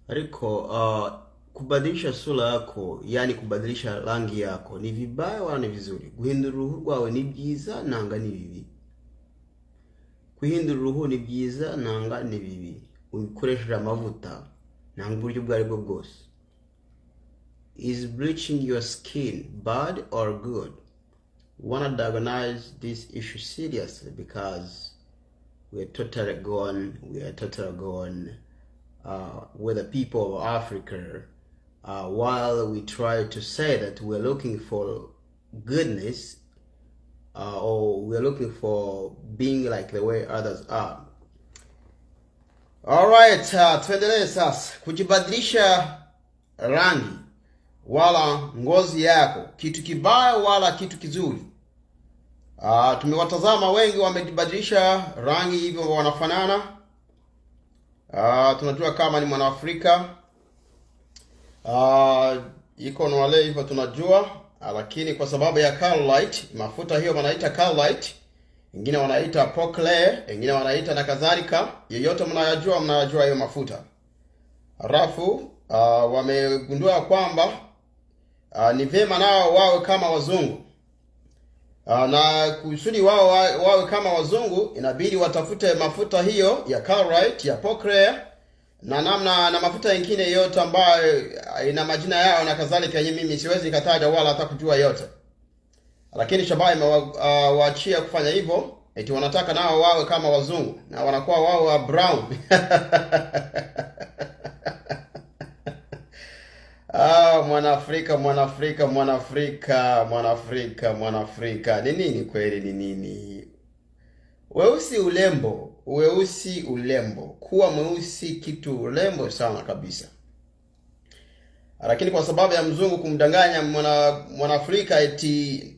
Ariko kubadilisha sura yako, yani kubadilisha rangi yako ni vibaya wala ni vizuri? Guhindura uruhu rwawe ni byiza nanga ni bibi? Guhindura uruhu ni byiza nanga ni bibi? Ukoresheje amavuta nanga uburyo bwari bwo bwose. Is bleaching your skin bad or good? We want to diagnose this issue seriously because we are totally gone with the people of Africa, while we try to say that we're looking for goodness, or we're looking for being like the way others are. Alright, tuendelee sasa. Kujibadilisha rangi wala ngozi yako, kitu kibaya wala kitu kizuri? Tumewatazama wengi wamejibadilisha rangi hivyo wanafanana. Tunajua kama ni Mwanaafrika. Iko na wale hivyo tunajua, lakini kwa sababu ya Carolite, mafuta hiyo wanaita Carolite, wengine wanaita Poclair, wengine wanaita na kadhalika, yeyote mnayajua hiyo mafuta. Halafu wamegundua kwamba ni vyema nao wawe kama wazungu. Na kusudi wao wawe kama wazungu, inabidi watafute mafuta hiyo ya Carolite, ya Poclair na mafuta mengine yote ambayo ina majina yao na kadhalika, yenyewe mimi siwezi kataja wala hata kujua yote. Lakini shabaha imewaachia kufanya hivyo, eti wanataka nao wawe kama wazungu na wanakuwa wao wa brown. Mwanaafrika. Ni nini kweli, ni nini? Weusi ulembo. Kuwa mweusi kitu ulembo sana kabisa. Lakini kwa sababu ya mzungu kumdanganya Mwanaafrika eti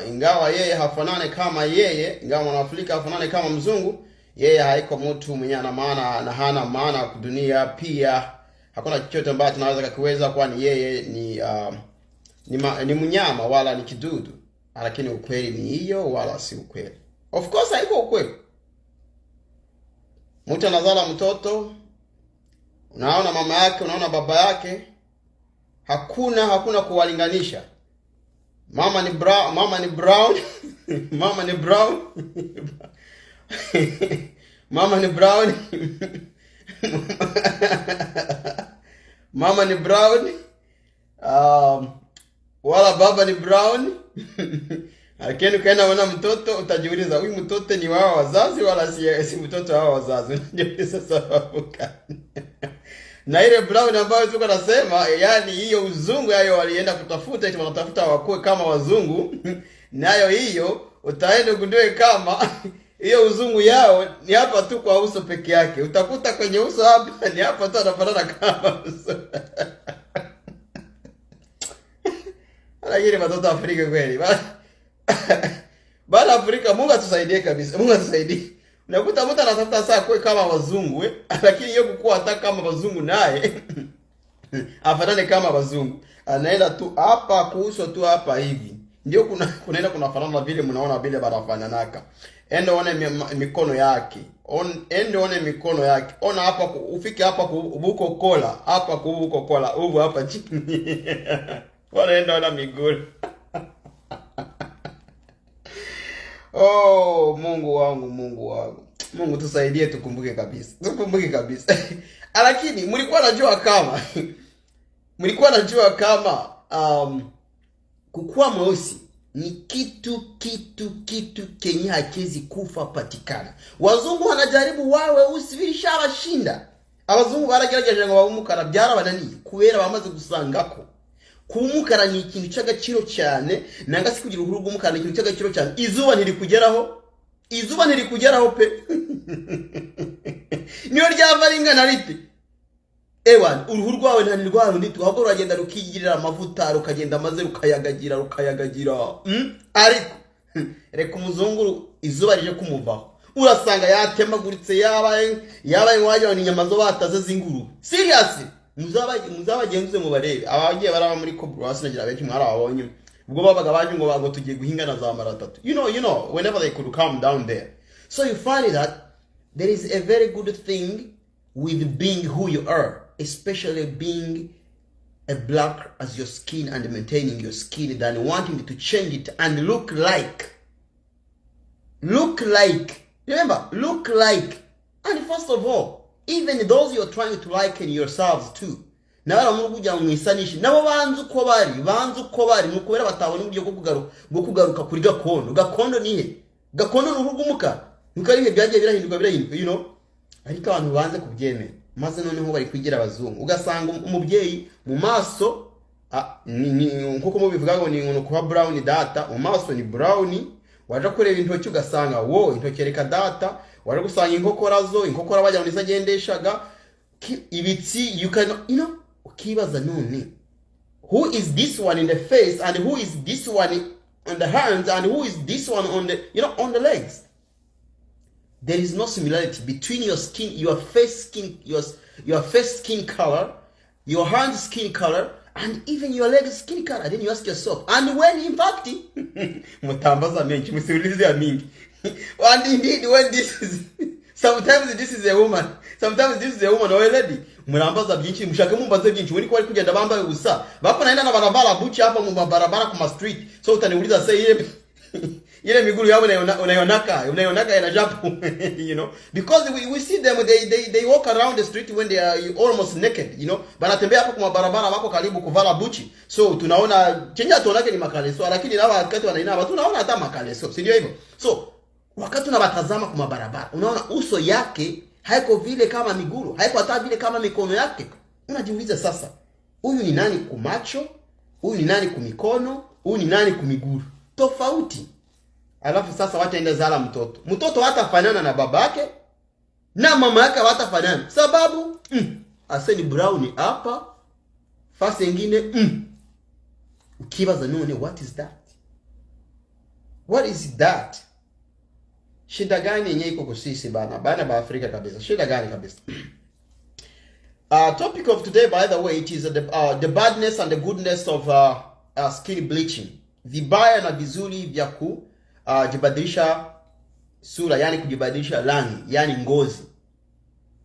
ingawa yeye hafanane kama yeye, ingawa Mwanaafrika hafanane kama mzungu, yeye haiko mtu mwenye ana maana na hana maana kwa dunia. Pia hakuna chochote ambacho tunaweza kukiweza, kwani yeye ni mnyama wala ni kidudu. Lakini ukweli ni hiyo wala si ukweli? Of course haiko ukweli. Mtu anazala mtoto, unaona mama yake, unaona baba yake, hakuna kuwalinganisha. Mama ni brown. Mama ni brown. Mama ni brown. Wala baba ni brown. Lakini ukaenda unaona mtoto, utajiuliza huyu mtoto ni wao wazazi wala si mtoto wao wazazi. Unajiuliza sababu gani? Na ile brown ambayo tuko nasema, yani hiyo uzungu hayo walienda kutafuta, eti wanatafuta wakuwe kama wazungu. Nayo hiyo utaenda ugundue kama hiyo uzungu yao ni hapa tu kwa uso peke yake. Utakuta kwenye uso hapa ni hapa tu anafanana kama uso. Lakini watoto Afrika kweli. Bana Afrika, Mungu atusaidie kabisa. Mungu atusaidie. Unakuta mtu anatafuta saa kuwe kama wazungu, lakini yeye kukua hata kama wazungu naye afanane kama wazungu. Anaenda tu hapa kuhusu tu hapa hivi. Ndio kunaenda kunafanana vile mnaona vile barafananaka. Enda one mikono yake. Enda one mikono yake. Ona hapa ufike hapa kubuko kola, hapa kubuko kola, ubu hapa chini. Wanaenda ona miguu. Oh, Mungu wangu. Mungu tusaidie, tukumbuke kabisa. Lakini mlikuwa najua kama kukua mweusi ni kitu kenye hakiwezi kufa patikana. Wazungu wanajaribu wawe weusi vilishara shinda. Abazungu baragerageje ngo babumukara byara banani kubera bamaze gusangako kumukara ni ikintu cy'agaciro cyane, nanga si kugira uruhu rw'umukara ni ikintu cy'agaciro cyane. Izuba ntirikugeraho pe. Niyo ryava ringana rite ewan, uruhu rwawe nta nirwara undi twahubwo uragenda rukigirira amavuta, rukagenda maze rukayagagira. Ariko reka umuzungu izuba rije kumuvaho, urasanga yatemaguritse, yabaye waje ni nyama zo bataze zinguru. Seriously, muzabagenzuze mu barebe abagiye baraba muri Cobras nagira benshi mwara abonye ubwo babaga baje ngo tugiye guhinga na za mara 3. You know whenever they could come down there. So you find that there is a very good thing with being who you are. especially being a black as your skin and maintaining your skin, than wanting to change it and look like. Remember, look like. And first of all, even those you're trying to liken yourselves to, na muri kujya mwisanisha nabo banze uko bari nukubera batabona uburyo bwo kugaruka kuri gakondo nihe gakondo n'urugumuka nukarihe byagiye birahinduka you know, ariko abantu banze kubyemera, maze noneho bari kwigira abazungu, ugasanga umubyeyi mu maso nkuko mubivuga ngo ni umuntu kuba brown data, mu maso ni brown, waje kureba intoki ugasanga intoki reka data, waje gusanga inkokora bajya muri zagendeshaga ibitsi, you can, you know, ukibaza none who is this one in the face and who is this one on the hands and who is this one on the, you know, on the legs. There is no similarity between your skin, your face skin color, your hand skin color, and even your leg skin color. Then you ask yourself, and when in fact mutambaza menshi musiulize mingi, and indeed when this is sometimes this is a woman, sometimes this is a woman already, murambaza byinshi mushake mumbaze byinshi, uri ko ari kugenda bambaye ubusa bako naenda na barabara buchi hapa mu barabara ku street, so utaniuliza say ile miguru yao unayonaka ina japo you know, because we see them, they walk around the street when they are almost naked, you know, banatembea hapo kwa barabara wako karibu kuvala buchi, so tunaona chenja tuonake ni makaleso, lakini na wakati wanainama tunaona hata makaleso, si ndio hivyo? So wakati unabatazama kwa barabara unaona uso yake haiko vile kama miguru, haiko hata vile kama mikono yake, unajiuliza sasa huyu ni nani kumacho, huyu ni nani kumikono, huyu ni nani kumiguru, tofauti. Alafu sasa wataenda zala mtoto hatafanana na babake na mama yake hatafanana, sababu aseni brown hapa fasi nyingine ukibaza none what is that shida gani yenyewe iko kusisi bana ba Afrika kabisa, shida gani kabisa. Topic of today, by the way, it is the badness and the goodness of skin bleaching, vibaya na vizuri vya kujibadilisha sura, yani kujibadilisha rangi, yani ngozi.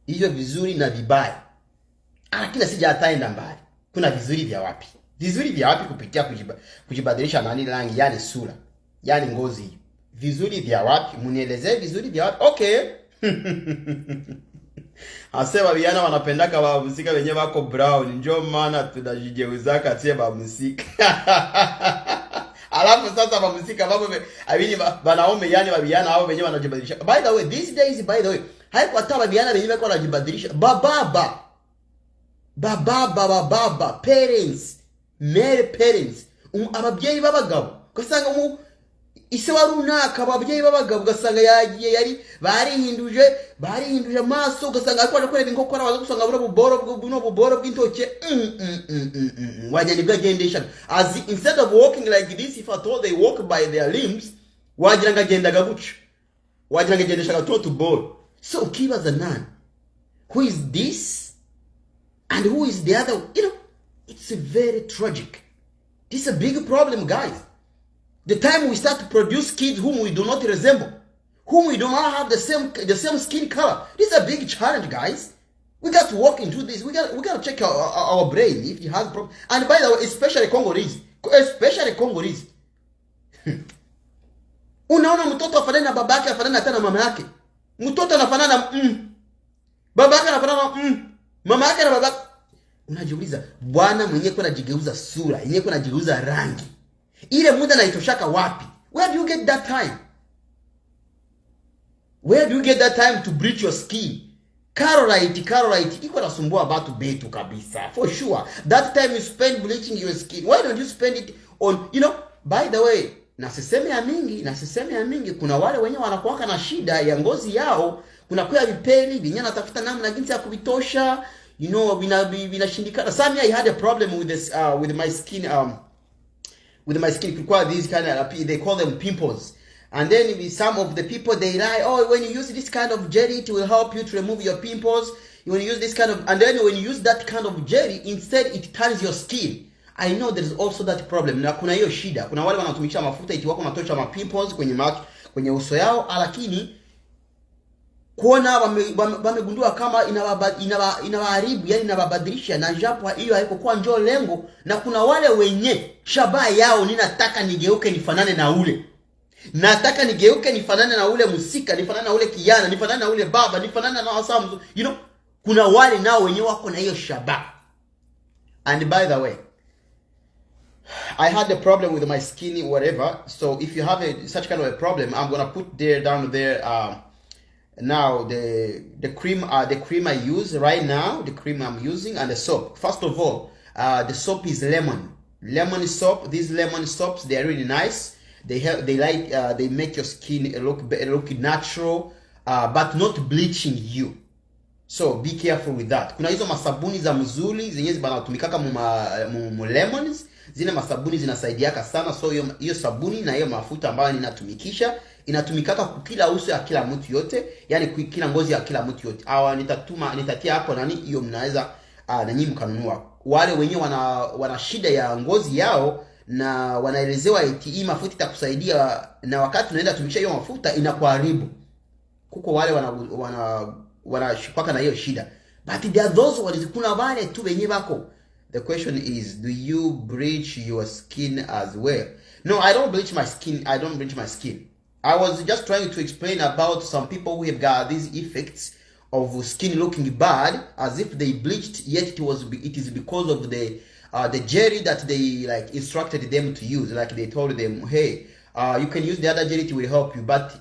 Hiyo vizuri na vibaya. Kila sija ataenda mbali. Kuna vizuri vya wapi? Vizuri vya wapi kupitia kujibadilisha rangi, yani sura, yani ngozi. Vizuri vya wapi? Munielezee vizuri vya wapi? Okay. Asema vijana wanapendaka babusika wenyewe wako brown, njoo maana tunajigeuzaka tie babusika. Alafu sasa babusika babo abini banaume, yani babiyana hao wenyewe wanajibadilisha. By the way, these days, by the way, haiko hata babiyana wenyewe kwa wanajibadilisha. Baba, parents, male parents, ababyeyi babagabo. Kasanga ise warunaka ababyeyi babagabo gasanga yagiye yari barihinduje amaso, gasanga akora kureba inkokora baza gusanga buboro bw'intoke wajya bwagendesha, as instead of walking like this, if at all they walk by their limbs, wagira ngagendaga guca, wagira ngagendesha to ball. So ukibaza nani, who is this and who is the other, you know, it's very tragic. This is a big problem, guys. The time we start to produce kids whom we do not resemble, whom we do not have the same skin color, this is a big challenge, guys. We got to walk into this. We got to check our brain if it has problem. And by the way, especially Congolese. Unaona mtoto afanana na babake, afanana hata na mama yake. Mtoto anafanana babake anafanana mama yake na babake. Unajiuliza, bwana mwenyewe kuna jigeuza sura, yenyewe kuna jigeuza rangi. Ile muda naitoshaka wapi? Where do you get that time? Where do you get that time to bleach your skin? Carolite iko nasumbua batu betu kabisa. For sure. That time you spend bleaching your skin, why don't you spend it on, you know, by the way, nasiseme ya mingi, kuna wale wenyewe wanakuwaka na shida ya ngozi yao, kuna kwa vipeli, vinyana natafuta namna jinsi ya kubitosha, you know, vinashindikana. Some I had a problem with this with my skin require these kind of, they call them pimples. And then with some of the people, they lie, oh, when you use this kind of jelly, it will help you to remove your pimples. When you use this kind of, and then when you use that kind of jelly, instead it turns your skin. I know there's also that problem. Na kuna hiyo shida. Kuna wale wanatumikisha mafuta iti wako matosha ma pimples kwenye uso yao, lakini kuona wamegundua kama inawaharibu, yani inawabadilisha, na japo hiyo haiko kwa njoo lengo. Na kuna wale wenye shabaha yao ninataka nigeuke nifanane na ule. Nataka nigeuke nifanane na ule musika, nifanane na ule kijana, nifanane na ule baba, nifanane na wasamu. You know, kuna wale nao wenye wako na hiyo shabaha. And by the way, I had a problem with my skin, whatever. So if you have such kind of a problem, I'm gonna put down there now the cream I use right now, the cream I'm using, and the soap. First of all, the soap is lemon soap. These lemon soaps, they are really nice. They make your skin look natural, but not bleaching you. So be careful with that. Kuna hizo masabuni za mzuri zenye zinatumikaka mu lemons. Zile masabuni zinasaidiaka sana. So hiyo sabuni na hiyo mafuta ambayo inatumikaka kila uso ya kila mtu yote, yani kila ngozi ya kila mtu yote. Nitatia hapo nani hiyo, mnaweza na nyinyi mkanunua. Wale wenyewe wana shida ya ngozi yao na wanaelezewa eti hii mafuta itakusaidia, na wakati unaenda tumikisha hiyo mafuta inakuharibu. Kuko wale wanashipaka na hiyo shida. But there are those ones, kuna wale tu wenye bako. The question is, do you bleach your skin as well? No, I don't bleach my skin. I was just trying to explain about some people who have got these effects of skin looking bad as if they bleached, yet it is because of the jelly that they like instructed them to use. Like they told them, hey, you can use the other jelly, it will help you, but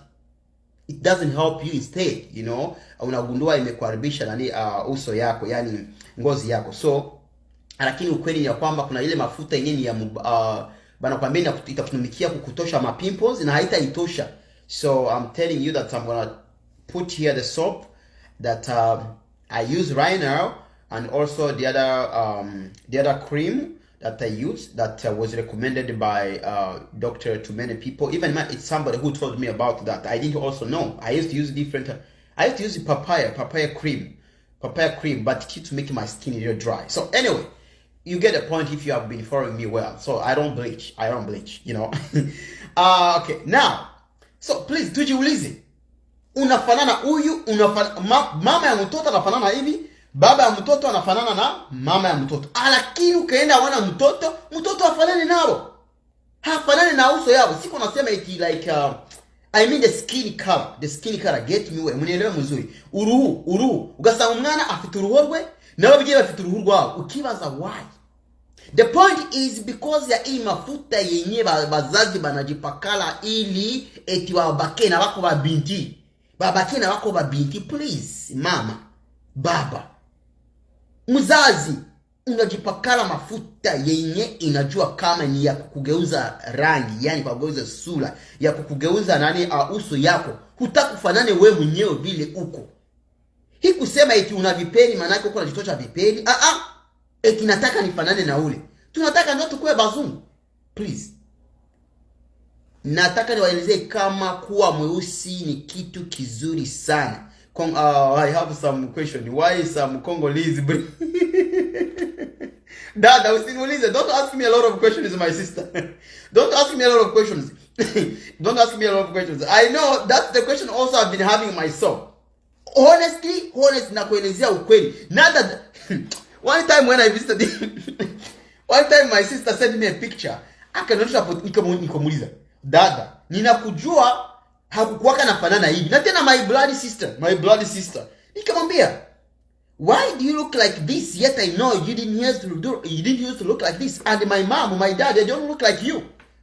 it doesn't help you instead, you know. Unagundua imekuharibisha nani uso yako, yani ngozi yako. So lakini ukweli ni kwamba kuna ile mafuta yenyewe ya banakwambia itakutumikia kukutosha ma pimples na haitaitosha. So I'm telling you that I'm gonna put here the soap that I use right now, and also the other cream that I use that was recommended by doctor to many people. Even it's somebody who told me about that. I didn't also know. I used to use I used to use papaya cream, but it keeps making my skin real dry. So anyway, you get the point if you have been following me well. So I don't bleach, you know. Okay, now, so please tujiulize, unafanana huyu, mama ya mtoto anafanana hivi, baba ya mtoto anafanana na mama ya mtoto. Lakini ukaenda wana mtoto afanane nao. Hafanane na uso yao. Siko nasema eti like I mean the skin color, get me, mnielewe mzuri. Uruhu ugasanga umwana afite uruhu rwe nabo bigiye bafite uruhu rwao, ukibaza why. The point is because ya hii mafuta yenye bazazi banajipakala ili eti wabake na wako babinti. Please mama, baba, mzazi, unajipakala mafuta yenye inajua kama ni ya kukugeuza rangi, yani kwa kugeuza sura, ya kukugeuza nani uso yako. Hutakufanane wewe mwenyewe vile uko. Hii kusema eti una vipeli manake uko unajitosha vipeli. Eti nataka nifanane na ule. Tunataka ndio tukue bazungu. Please. Nataka niwaelezee kama kuwa mweusi ni kitu kizuri sana. I have some question. Why some Congolese Dada, usiniulize. Don't ask me a lot of questions, my sister. Don't ask me a lot of questions. Don't ask me a lot of questions. I know that's the question also I've been having myself. Honestly, na kuelezea ukweli. One time when I visited one time my sister sent me a picture. Akanionyesha hapo, nikamuuliza, dada, ninakujua hakukuwaka nafanana hivi. Na tena my blood sister. Nikamwambia, why do you look like this? Yet I know you didn't used to look like this. And my mom, my dad, they don't look like you.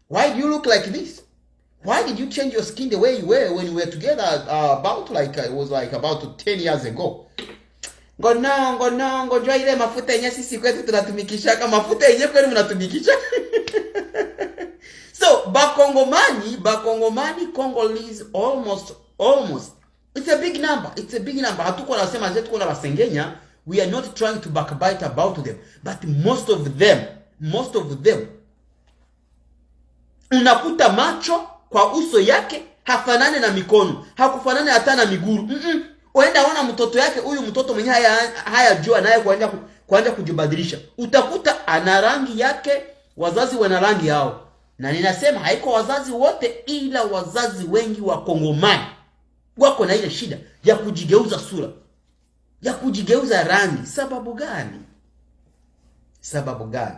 Why do you look like this? Why did you change your skin the way you were when we were together it was like about 10 years ago? Ngoja ile mafuta yenyewe sisi kwetu tunatumikisha kama mafuta yenyewe kweli mnatumikisha. So, Bakongomani, Congolese, almost. It's a big number. Hatuko nasema zetu kuna basengenya. We are not trying to backbite about them. But most of them, unakuta macho kwa uso yake hafanane na mikono, hakufanane hata na miguu. Uenda wana mtoto yake, huyu mtoto mwenye haya jua naye kuanza kujibadilisha. Utakuta ana rangi yake, wazazi wana rangi yao. Na ninasema haiko wazazi wote, ila wazazi wengi wa Kongomani wako na ile shida ya kujigeuza sura, ya kujigeuza rangi. Sababu gani? Sababu gani?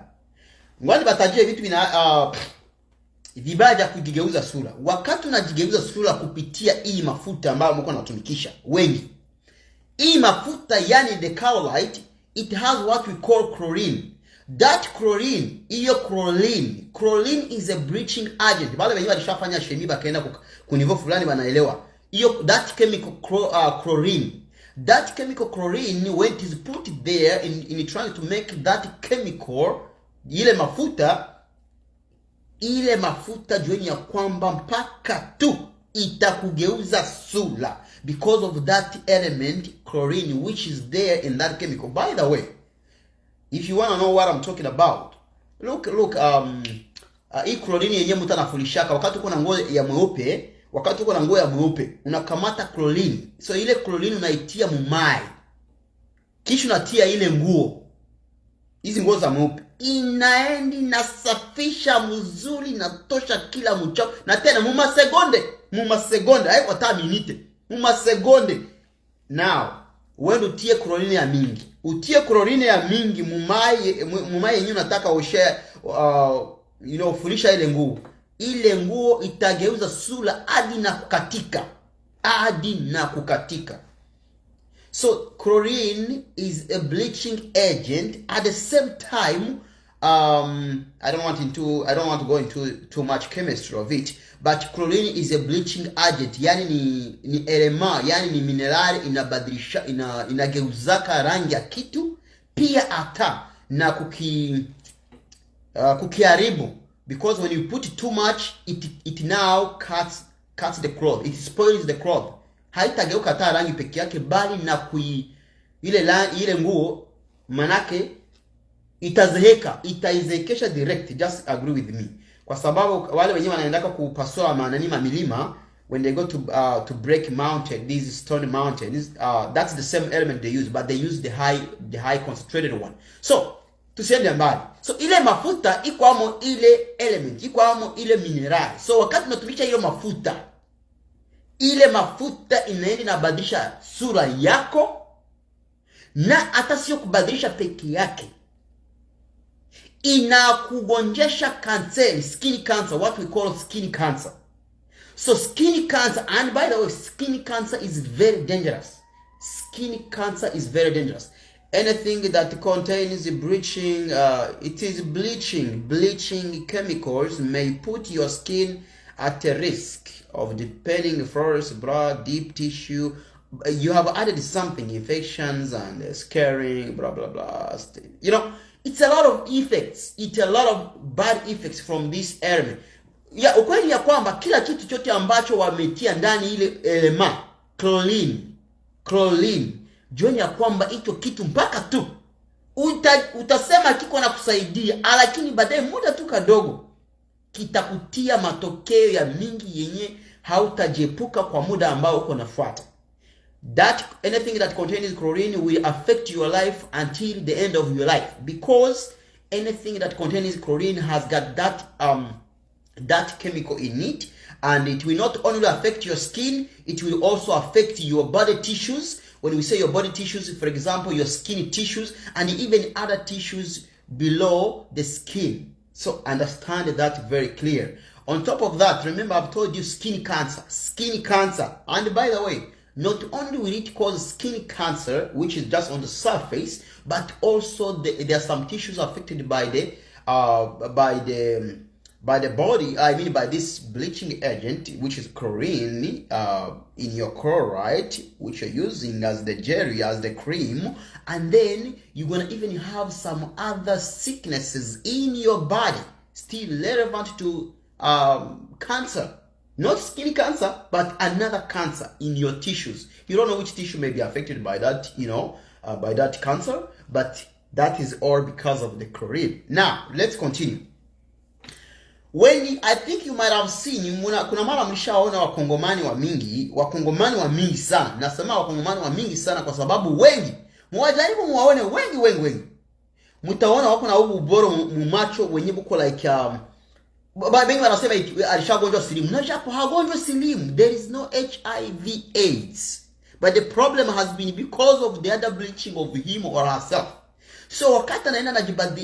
Ngwani batajie vitu vibaya vya kujigeuza sura. Wakati unajigeuza sura kupitia hii mafuta ambayo mko natumikisha wengi, hii mafuta yani the Carolite, it has what we call chlorine. That chlorine, hiyo chlorine is a bleaching agent. Wale wenyewe walishafanya shemi bakaenda kunivo fulani wanaelewa. Hiyo that chemical chlorine. That chemical chlorine, when it is put there in trying to make that chemical, ile mafuta jueni ya kwamba mpaka tu itakugeuza sura because of that element chlorine which is there in that chemical. By the way, if you want to know what I'm talking about, look hii chlorine yenyewe mtu anafulishaka wakati uko na nguo ya mweupe, wakati uko na nguo ya mweupe unakamata chlorine. So ile chlorine unaitia mumai, kisha unatia ile nguo, hizi nguo za mweupe, inaendi nasafisha mzuri na tosha kila mchafu, na tena muma segonde haiko hata minute, muma segonde. Now wewe utie chlorine ya mingi, mumai yenyewe unataka ushare fulisha ile nguo itageuza sura hadi na kukatika. So chlorine is a bleaching agent. At the same time, I don't want to go into too much chemistry of it, but chlorine is a bleaching agent. Yani ni element, yani ni minerali inabadilisha, inageuzaka rangi ya kitu, pia hata na kukiharibu, because when you put too much, it now cuts the cloth, it spoils the cloth. Haitageuka hata rangi peke yake, bali na ile nguo manake itaizekesha direct. Just agree with me, kwa sababu wale wenyewe wanaendaka kupasua milima, when they go to break mountain, these stone mountains, that's the same element they use, but they use the high concentrated one. So tusiende mbali. So ile mafuta iko amo ile element, iko amo ile minerali. So wakati tunatumia ile mafuta inaenda inabadilisha sura yako, na hata sio kubadilisha peke yake, inakugonjesha cancer, skin cancer, what we call skin cancer. So skin cancer, and by the way, skin cancer is very dangerous. Skin cancer is very dangerous. Anything that contains bleaching, it is bleaching chemicals may put your skin at a risk of developing first blood, deep tissue. You have added something, infections and scarring, blah blah blah. It's a lot of effects. It's a lot of bad effects from this element. Ya ukweli ya kwamba kila kitu chote ambacho wametia ndani ile element chlorine, jueni ya kwamba hicho kitu mpaka tu utasema kiko na kusaidia, lakini baadaye muda tu kadogo kitakutia matokeo ya mingi yenye hautajepuka kwa muda ambao uko nafuata. Anything that contains chlorine will affect your life until the end of your life, because anything that contains chlorine has got that chemical in it, and it will not only affect your skin, it will also affect your body tissues. When we say your body tissues, for example, your skin tissues and even other tissues below the skin. So understand that very clear. On top of that, remember I've told you skin cancer. And by the way, not only will it cause skin cancer, which is just on the surface, but also there are some tissues affected by the body. I mean by this bleaching agent, which is chlorine, in your chloride, which you're using as the jelly, as the cream. And then you're going to even have some other sicknesses in your body still relevant to cancer. Not skin cancer, but another cancer in your tissues. You don't know which tissue may be affected by that, by that cancer, but that is all because of the chlorine. Now, let's continue. I think you might have seen, kuna mara mlishaona wakongomani wa mingi sana. Nasema wakongomani wa mingi sana kwa sababu wengi, mwajaribu muwaone wengi. Mutaona wako na ubu uboro mumacho wenye buko like, Wengi wanasema alishagonjwa silimu. Na japo hagonjwa silimu, there is no HIV AIDS. But the problem has been because of the other bleaching of him or herself. So wakati anaenda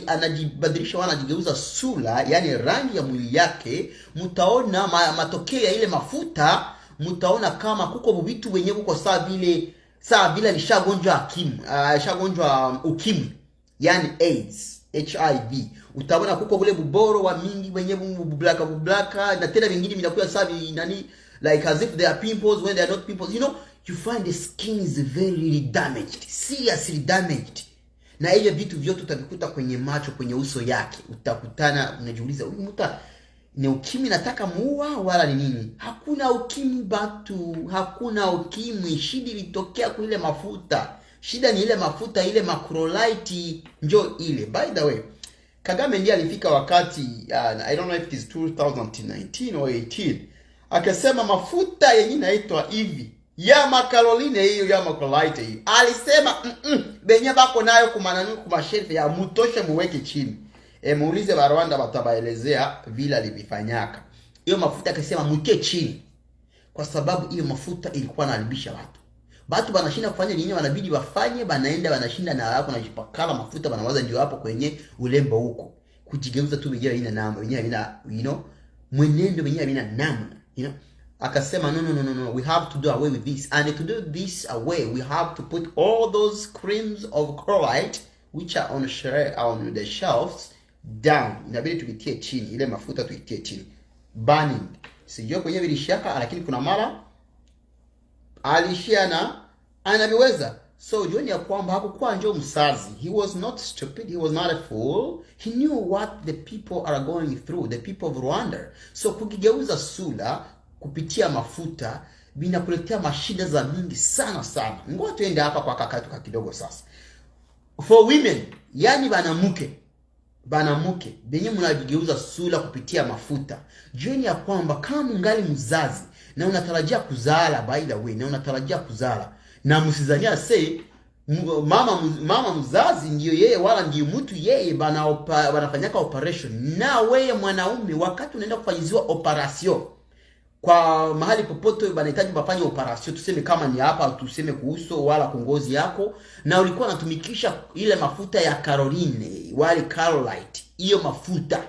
anajibadilisha, anajigeuza sura, yani rangi ya mwili yake, mtaona matokeo ya ile mafuta, mtaona kama kuko vitu wenyewe uko saa vile alishagonjwa ukimwi, yani AIDS, HIV. Utaona kuko bule buboro wa mingi wenyewe bublaka na tena vingine vinakuwa saa nani, like as if they are pimples when they are not pimples. You know, you find the skin is very damaged, seriously damaged. Na hiyo vitu vyote utavikuta kwenye macho, kwenye uso yake. Utakutana unajiuliza, huyu mtu ni ukimwi nataka muua wala ni nini? Hakuna ukimwi batu, hakuna ukimwi. Shida ilitokea kwa ile mafuta. Shida ni ile mafuta, ile macrolide njo ile. By the way, Kagame ndiye alifika wakati I don't know if it is 2019 or 18, akasema mafuta yenyewe inaitwa hivi ya makaroline hiyo ya macrolide hiyo, alisema benye bako nayo kumananu kumashelf ya mutoshe muweke chini. Muulize ba Rwanda batabaelezea vile alivifanyaka. Hiyo mafuta akasema muke chini, kwa sababu hiyo mafuta ilikuwa inalibisha watu. Watu banashinda kufanya nini, wanabidi wafanye, banaenda banashinda na hapo najipakala mafuta, banawaza ndio hapo kwenye ulembo huko. Kujigeuza tu wenyewe ina namna, wenyewe ina mwenendo wenyewe ina namna, Akasema no, we have to do away with this, and to do this away we have to put all those creams of chloride which are on the shelves down. Inabidi tuitie chini, ile mafuta tuitie chini. Burning. Sijui kwenye vilishaka, lakini kuna mara alishia na anaviweza. So jueni ya kwamba hakukuwa njoo msazi. He was not stupid, he was not a fool. He knew what the people are going through, the people of Rwanda. So kukigeuza sura kupitia mafuta vinakuletea mashida za mingi sana. Ngoja tuende hapa kwa kakatu kidogo sasa. For women, yani banamuke benye mnajigeuza sura kupitia mafuta. Jueni ya kwamba kama ungali mzazi na unatarajia kuzala, by the way, na unatarajia kuzala, na msizania say mama mzazi ndio yeye wala ndio mtu yeye banafanyaka operation. Na wewe mwanaume, wakati unaenda kufanyiziwa operation kwa mahali popote banahitaji bafanye operation, tuseme kama ni hapa, tuseme kuuso wala kungozi yako, na ulikuwa unatumikisha ile mafuta ya caroline wale carolite, hiyo mafuta,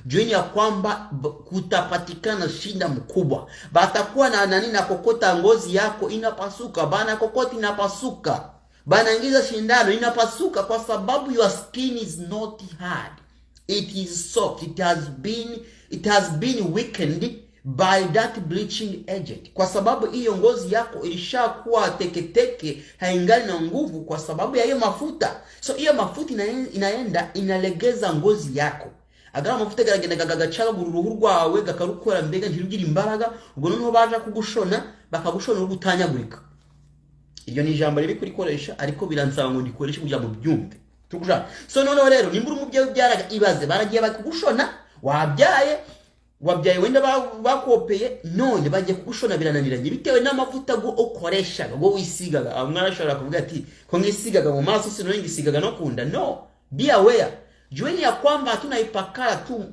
jueni ya kwamba kutapatikana shinda mkubwa. Batakuwa na nani na kokota ngozi yako inapasuka, bana kokoti inapasuka, bana ingiza shindano inapasuka, kwa sababu your skin is not hard, it is soft, it has been weakened by that bleaching agent. Kwa sababu hiyo ngozi yako ilishakuwa teketeke, haingali na nguvu kwa sababu ya hiyo mafuta. So hiyo mafuta inaenda inalegeza ngozi yako. Agara mafuta gagachaga guruhu rwawe gakarukora mbega ntirugira imbaraga, ubwo noneho baje kugushona bakagushona urugutanyagurika. Iyo ni ijambo riri kurikoresha, ariko biransaba ngo ndikoreshe kugira mu byumve tukuja. So noneho rero nimbura umubyeyi byaraga ibaze, baragiye bakugushona, wabyaye wenda bakopeye, none bagiye kugushona birananiranye bitewe n'amavuta go ukoresha go wisigaga. Amwana ashobora kuvuga ati ko ngisigaga mu maso sino ngisigaga no kunda. No, be aware. Jueni ya kwamba hatuna ipakala tu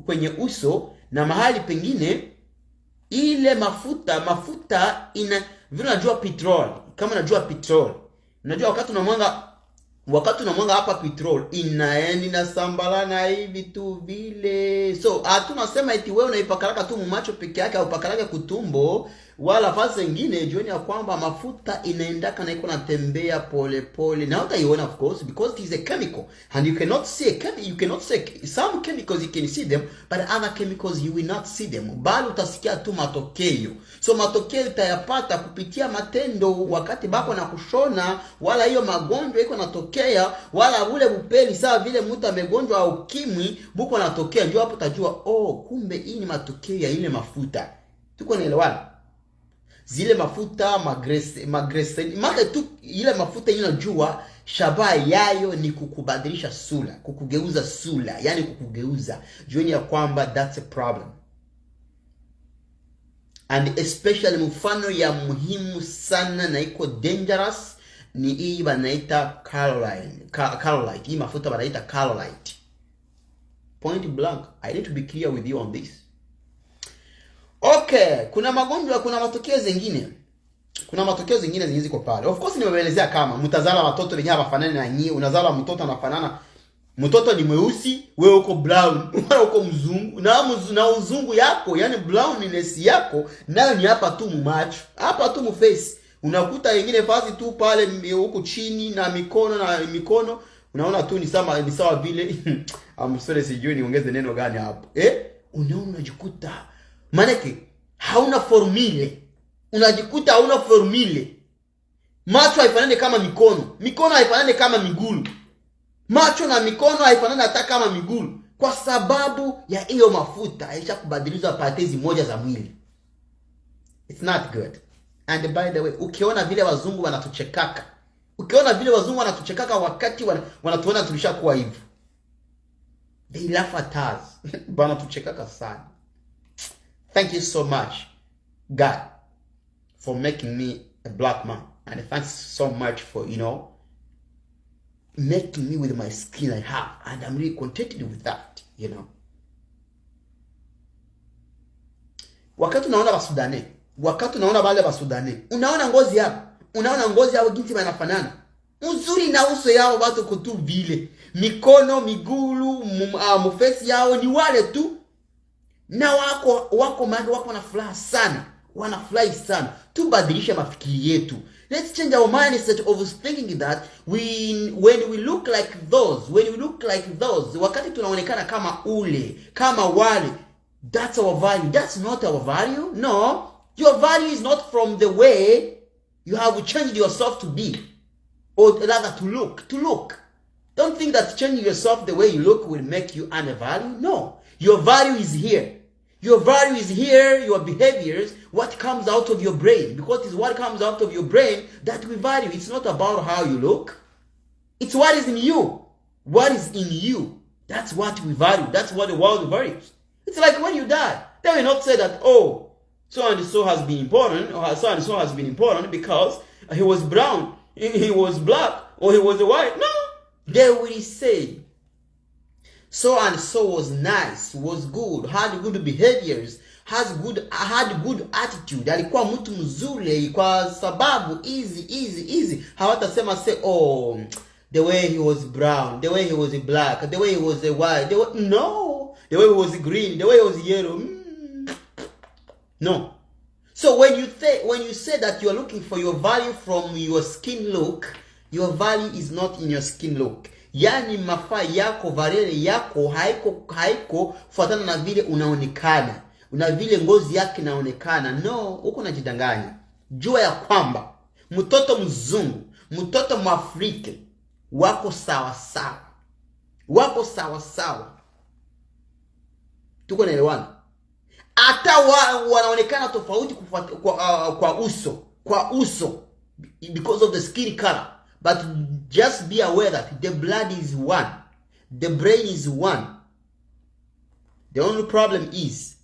kwenye uso na mahali pengine. Ile mafuta ina vile unajua petrol. Kama unajua petrol, unajua wakati unamwanga hapa petrol inaenda sambalana hivi tu vile. So hatunasema eti wewe unaipakalaka tu macho peke yake au pakalaka kutumbo wala fasi nyingine. Jueni ya kwamba mafuta inaendaka na iko natembea pole pole, na utaiona of course because it is a chemical and you cannot see some chemicals, you can see them, but other chemicals you will not see them, bali utasikia tu matokeo. So matokeo utayapata kupitia matendo wakati bako na kushona, wala hiyo magonjwa iko natokea, wala ule bupeli sawa vile mtu amegonjwa au ukimwi buko natokea. Ndio hapo utajua kumbe hii ni matokeo ya ile mafuta. Tuko naelewana? Zile mafuta magrese maka tu ile mafuta inajua shabaha yayo ni kukubadilisha sura, kukugeuza sura, yani kukugeuza. Jueni ya kwamba that's a problem. And especially mfano ya muhimu sana na iko dangerous ni hii banaita carolite. Hii mafuta banaita carolite. Point blank. I need to be clear with you on this. Okay, kuna magonjwa, kuna matokeo zingine. Kuna matokeo zingine zenye ziko pale. Of course nimeelezea kama mtazala watoto wenyewe hawafanani na nyinyi. Unazala mtoto anafanana, mtoto ni mweusi, wewe uko brown, wewe uko mzungu. Na uzungu yako, yani brownness yako nayo ni hapa tu mumacho, hapa tu muface. Unakuta wengine fazi tu pale huko chini na mikono unaona tu ni sawa vile I'm sorry, sijui niongeze neno gani hapo. Unaona unajikuta manake hauna formule. Unajikuta hauna formule. Macho haifanani kama mikono haifanani kama miguu. Macho na mikono haifanani hata kama miguu, kwa sababu ya hiyo mafuta yaisha kubadilisha patezi moja za mwili. It's not good. And by the way, ukiona vile wazungu wanatuchekaka, wakati wanatuona tulishakuwa hivyo, they laugh at us. Wanatuchekaka sana. Thank you so much, God, for making me a black man. And thanks so much for, making me with my skin I have. And I'm really contented with that, Wakati unaona Basudane, wale Basudane, unaona ngozi yao jinsi wanafanana. Uzuri na uso yao watu kutu vile. Mikono, migulu, mufesi yao ni wale tu. Na wako na furaha sana. Wanafurahi sana. Tubadilishe mafikiri yetu. Let's change our mindset of thinking that when we look like those, wakati tunaonekana kama wale, that's our value. That's not our value. No. Your value is not from the way you have changed yourself to be, or rather to look. Don't think that changing yourself the way you look will make you undervalued. No. Your value is here. Your value is here, your behaviors, what comes out of your brain. Because it's what comes out of your brain that we value. It's not about how you look. It's what is in you. What is in you. That's what we value. That's what the world values. It's like when you die. They will not say that, oh, so and so has been important, or so and so has been important because he was brown, he was black, or he was white. No. They will say, so and so was nice, was good, had good behaviors, had good attitude. Alikuwa mtu mzuri kwa sababu easy. Hawatasema say, oh, the way he was brown, the way he was black, the way he was white, no, the way he was green, the way he was yellow. No. So when you say that you are looking for your value from your skin look, your value is not in your skin look. Yani mafaa yako, value yako haiko fuatana na vile unaonekana, una vile ngozi yake inaonekana. No, uko unajidanganya. Jua ya kwamba mtoto mzungu, mtoto mwafrika wako sawa sawa. Tuko naelewana? Hata wanaonekana tofauti kwa uso because of the skin color. But just be aware that the blood is one. The brain is one. The only problem is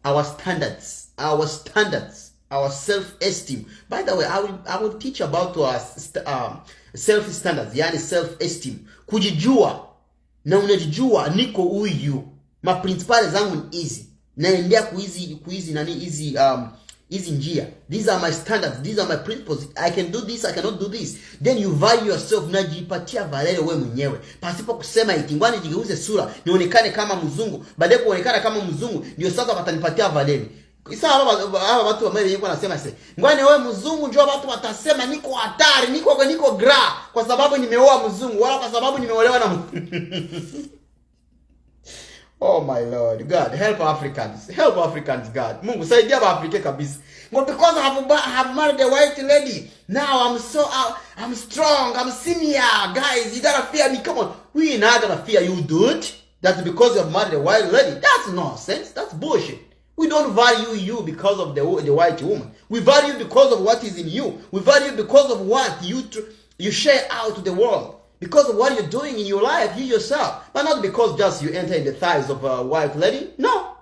our standards, our self-esteem. By the way, I will teach about our self-standards, yani self-esteem. Kujijua, na unajijua niko huyu. Ma principles zangu ni easy. Naendea kuizi nani hizi njia. These are my standards, these are my principles. I can do this, I cannot do this. Then you value yourself, najipatia value wewe mwenyewe. Pasipo kusema eti ngwani nigeuze sura nionekane kama mzungu. Baadaye kuonekana kama mzungu ndio sasa watanipatia value. Sasa hapa watu ambao wenyewe wanasema sasa, ngwani wewe mzungu njoo watu watasema niko hatari, niko gra kwa sababu nimeoa mzungu wala kwa sababu nimeolewa na Oh my Lord, God, help Africans, God. Mungu, saidia Afrika kabisa. But because I have married a white lady, now I'm strong, I'm senior. Guys, you gotta fear me. Come on. We not gonna fear you, dude. That's because you have married a white lady. That's nonsense. That's bullshit. We don't value you because of the white woman. We value you because of what is in you. We value you because of what you share out to the world. Because of what you're doing in your life, you yourself. But not because just you enter in the thighs of a white lady. No.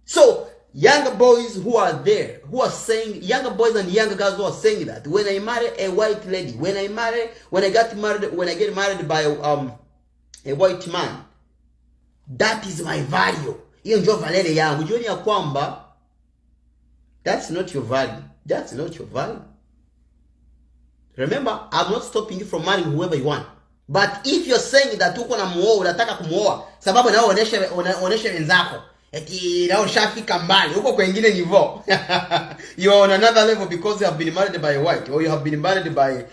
So, younger boys who are there, who are saying, younger boys and younger girls who are saying that when I marry a white lady, when I get married by a white man, that is my value. Hiyo ndio value yangu. Jioni ya kwamba that's not your value. That's not your value. Remember, I'm not stopping you from marrying whoever you want. But if you're saying that uko na muoa, unataka kumuoa sababu na oneshe wenzako eti na ushafika mbali huko kwingine nivo. You are on another level because you have been married by a white, or you have been married by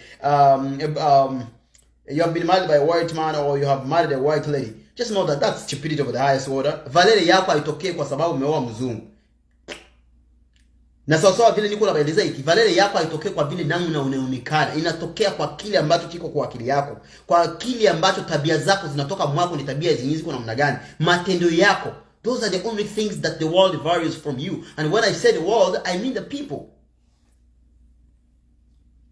you have been married by a white man, or you have married a white lady. Just know that that's stupidity of the highest order. Valere yako haitokee kwa sababu umeoa mzungu. Na sawa vile niko nabaeleza hiki, valere yako haitokee kwa vile namna unaonekana. Inatokea kwa kile ambacho kiko kwa akili yako. Kwa kile ambacho tabia zako zinatoka mwako ni tabia zenyewe kwa namna gani. Matendo yako. Those are the only things that the world varies from you. And when I say the world, I mean the people.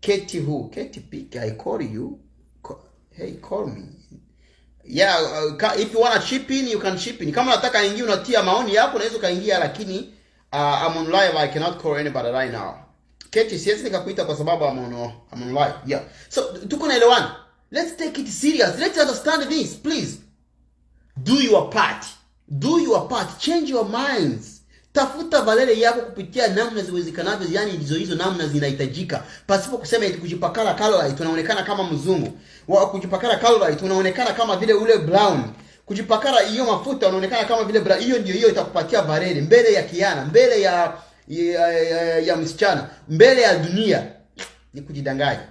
Katie who? Katie Pick, I call you. Hey, call me. Yeah, if you want to chip in, you can chip in. Kama unataka ingia unatia maoni yako, unaweza kaingia, lakini I'm on live. I cannot call anybody right now. Katie, siwezi nikakuita kwa sababu I'm on live. Yeah. So, tuko naelewana. Let's take it serious. Let's understand this, please. Do your part. Do your part. Change your minds. Tafuta valere yako kupitia namna ziwezekanavyo, yani hizo namna zinahitajika. Pasipo kusema eti kujipakala calorie tunaonekana kama mzungu. Kujipakala calorie tunaonekana kama vile ule brown. Kujipakala hiyo mafuta unaonekana kama vile brown. Hiyo itakupatia valere mbele ya kiana, mbele ya msichana, mbele ya dunia. Ni kujidanganya.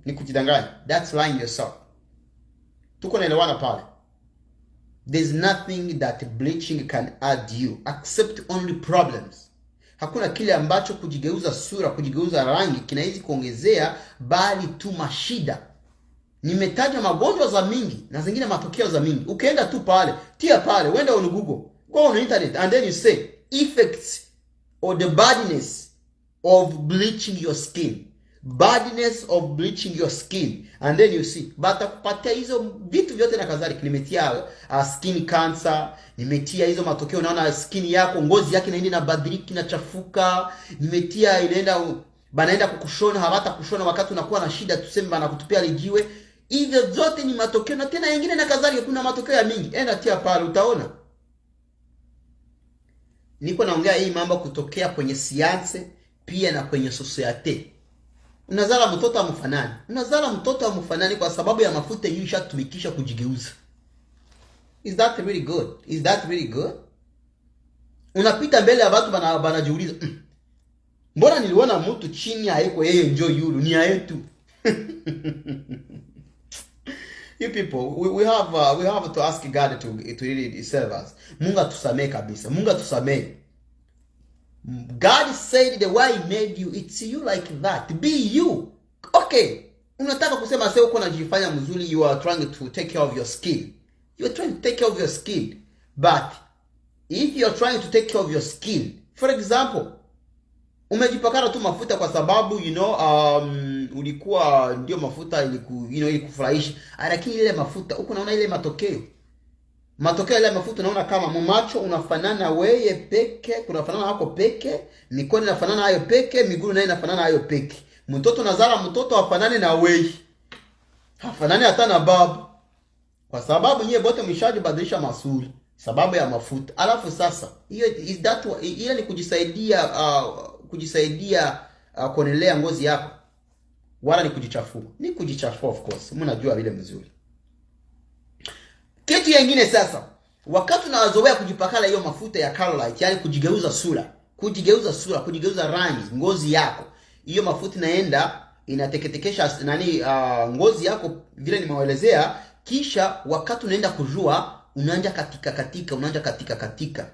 Ni kujidanganya. That's lying yourself. Tuko naelewana pale. There's nothing that bleaching can add you except only problems. Hakuna kile ambacho kujigeuza sura, kujigeuza rangi kinaweza kuongezea bali tu mashida. Nimetaja magonjwa za mingi na zingine matokeo za mingi. Ukienda tu pale, tia pale, wenda on Google, go on internet and then you say effects or the badness of bleaching your skin. Badness of bleaching your skin, and then you see batakupatia hizo vitu vyote na kadhalika. Nimetia skin cancer, nimetia hizo matokeo, unaona skin yako, ngozi yake inaenda inabadilika, inachafuka. Nimetia banaenda kukushona, hawata kushona wakati unakuwa na shida, tuseme banakutupia lijiwe. Hivyo zote ni matokeo, na tena nyingine na kadhalika. Kuna matokeo ya mingi, enda tia pale utaona. Niko naongea hii mambo kutokea kwenye sianse pia na kwenye society. Unazala mtoto amfanani. Unazala mtoto amfanani kwa sababu ya mafuta yeye shatumikisha kujigeuza. Is that really good? Is that really good? Unapita mbele ya watu banajiuliza, mbona niliona mtu chini haiko yeye njoo yulu ni yetu. You people, we have to ask God to really save us. Mungu atusamee kabisa. Mungu atusamee. God said the way he made you, it's you like that. Be you. Okay. Unataka kusema sasa uko unajifanya mzuri, you are trying to take care of your skin. You are trying to take care of your skin. But if you are trying to take care of your skin, for example, umejipakana tu mafuta kwa sababu ulikuwa ndio mafuta ilikufurahisha, lakini ile mafuta uko naona ile matokeo ile mafuta unaona kama mumacho unafanana wewe peke, kunafanana hako peke, mikono inafanana hayo peke, miguu nayo inafanana hayo peke. Mtoto nazala mtoto afanane na wewe, hafanani hata na babu, kwa sababu nyie bote mshaji badilisha masuri sababu ya mafuta. Alafu sasa hiyo ni kujisaidia kuonelea ngozi yako, wala ni kujichafua. Ni kujichafua, of course, mnajua vile mzuri. Kitu kingine sasa, wakati unazoea kujipakala hiyo mafuta ya Carolite, yani kujigeuza rangi ngozi yako, hiyo mafuta inaenda inateketekesha ngozi yako vile nimewaelezea. Kisha wakati unaenda kujua, unaanza katika.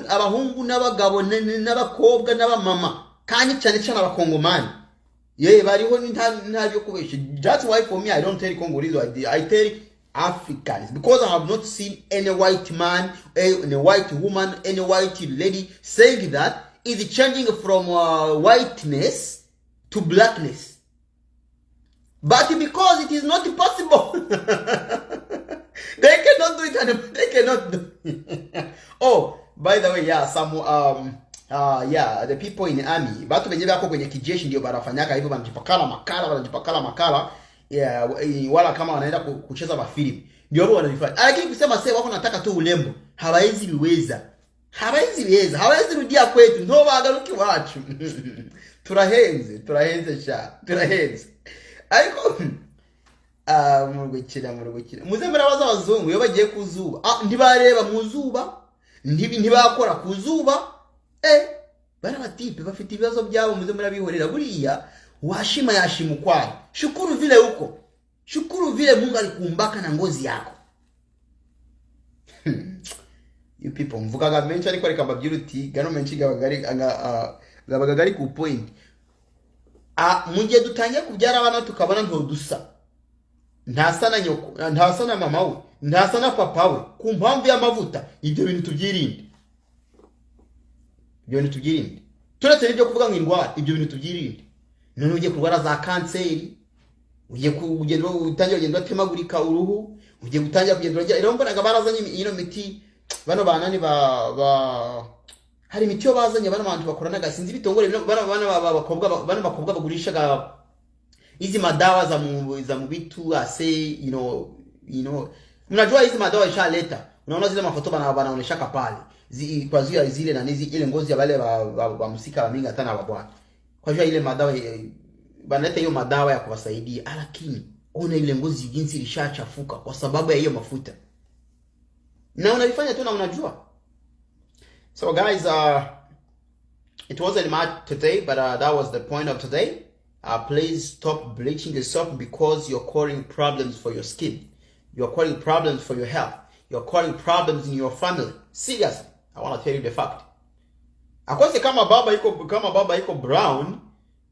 abahungu n'abagabo n'abakobwa n'abamama kandi cyane cyane abakongomani bariho ntabyo kubesha. That's why for me I don't tell Congolese, I tell Africans, because I have not seen any white man, any white woman, any white lady saying that is changing from whiteness to blackness. But because it is not possible, They cannot do it and they cannot do Oh, by the way, yeah, some yeah, the people in army, watu wenyewe wako kwenye kijeshi ndio barafanyaka hivyo, wanajipakala makala yeah, wala kama wanaenda kucheza mafilm ndio wao wanalifanya. Lakini kusema sasa wako nataka tu ulembo, hawawezi liweza. Hawawezi rudia kwetu, ndio bagaruki wacu. Turahenze. Ariko murugukira. Muze murabaza abazungu iyo bagiye kuzuba. Ntibareba mu zuba, ntibakora ku zuba. Bana batipe bafite ibibazo byabo, muze murabihorera. Buriya washima yashima ukwaye. Shukuru vile uko. Shukuru vile Mungu alikumbaka na ngozi yako. You people mvugaga menshi ariko reka babyuruti gano menshi gabagari ku point. Mujye dutangiye kubyara abana tukabona nto dusa. Ntasa na nyoko, ntasa na mama we, ntasa na papa we, ku mpamvu y'amavuta. Ibyo bintu tubyirinde. Turetse n'ibyo kuvuga ngo indwara, ibyo bintu tubyirinde. None ugiye kurwara za kanseri, ugiye kugenda utangiye kugenda batemagurika uruhu, ugiye gutangira kugenda urajya. Rero mbona barazanye ino miti, bano banani hari imiti yo bazanye bana abantu bakorana gasinzi bitongore bana bakobwa bagurishaga hizi madawa za mu bitu ase mnajua hizi madawa ishaleta. Unaona zile mafoto wanaonesha pale kwa zile na ile ngozi ya wale wa musika wa mingi hata na bwana. Kwa hiyo ile madawa banaleta hiyo madawa ya kuwasaidia, lakini ona ile ngozi jinsi ilishachafuka kwa sababu ya hiyo mafuta. Na unalifanya tu na unajua. So guys, it wasn't much today, but that was the point of today. Please stop bleaching yourself because you're causing problems for your skin. You're causing problems for your health. You're causing problems in your family. Seriously, I want to tell you the fact. Akose kama baba iko brown,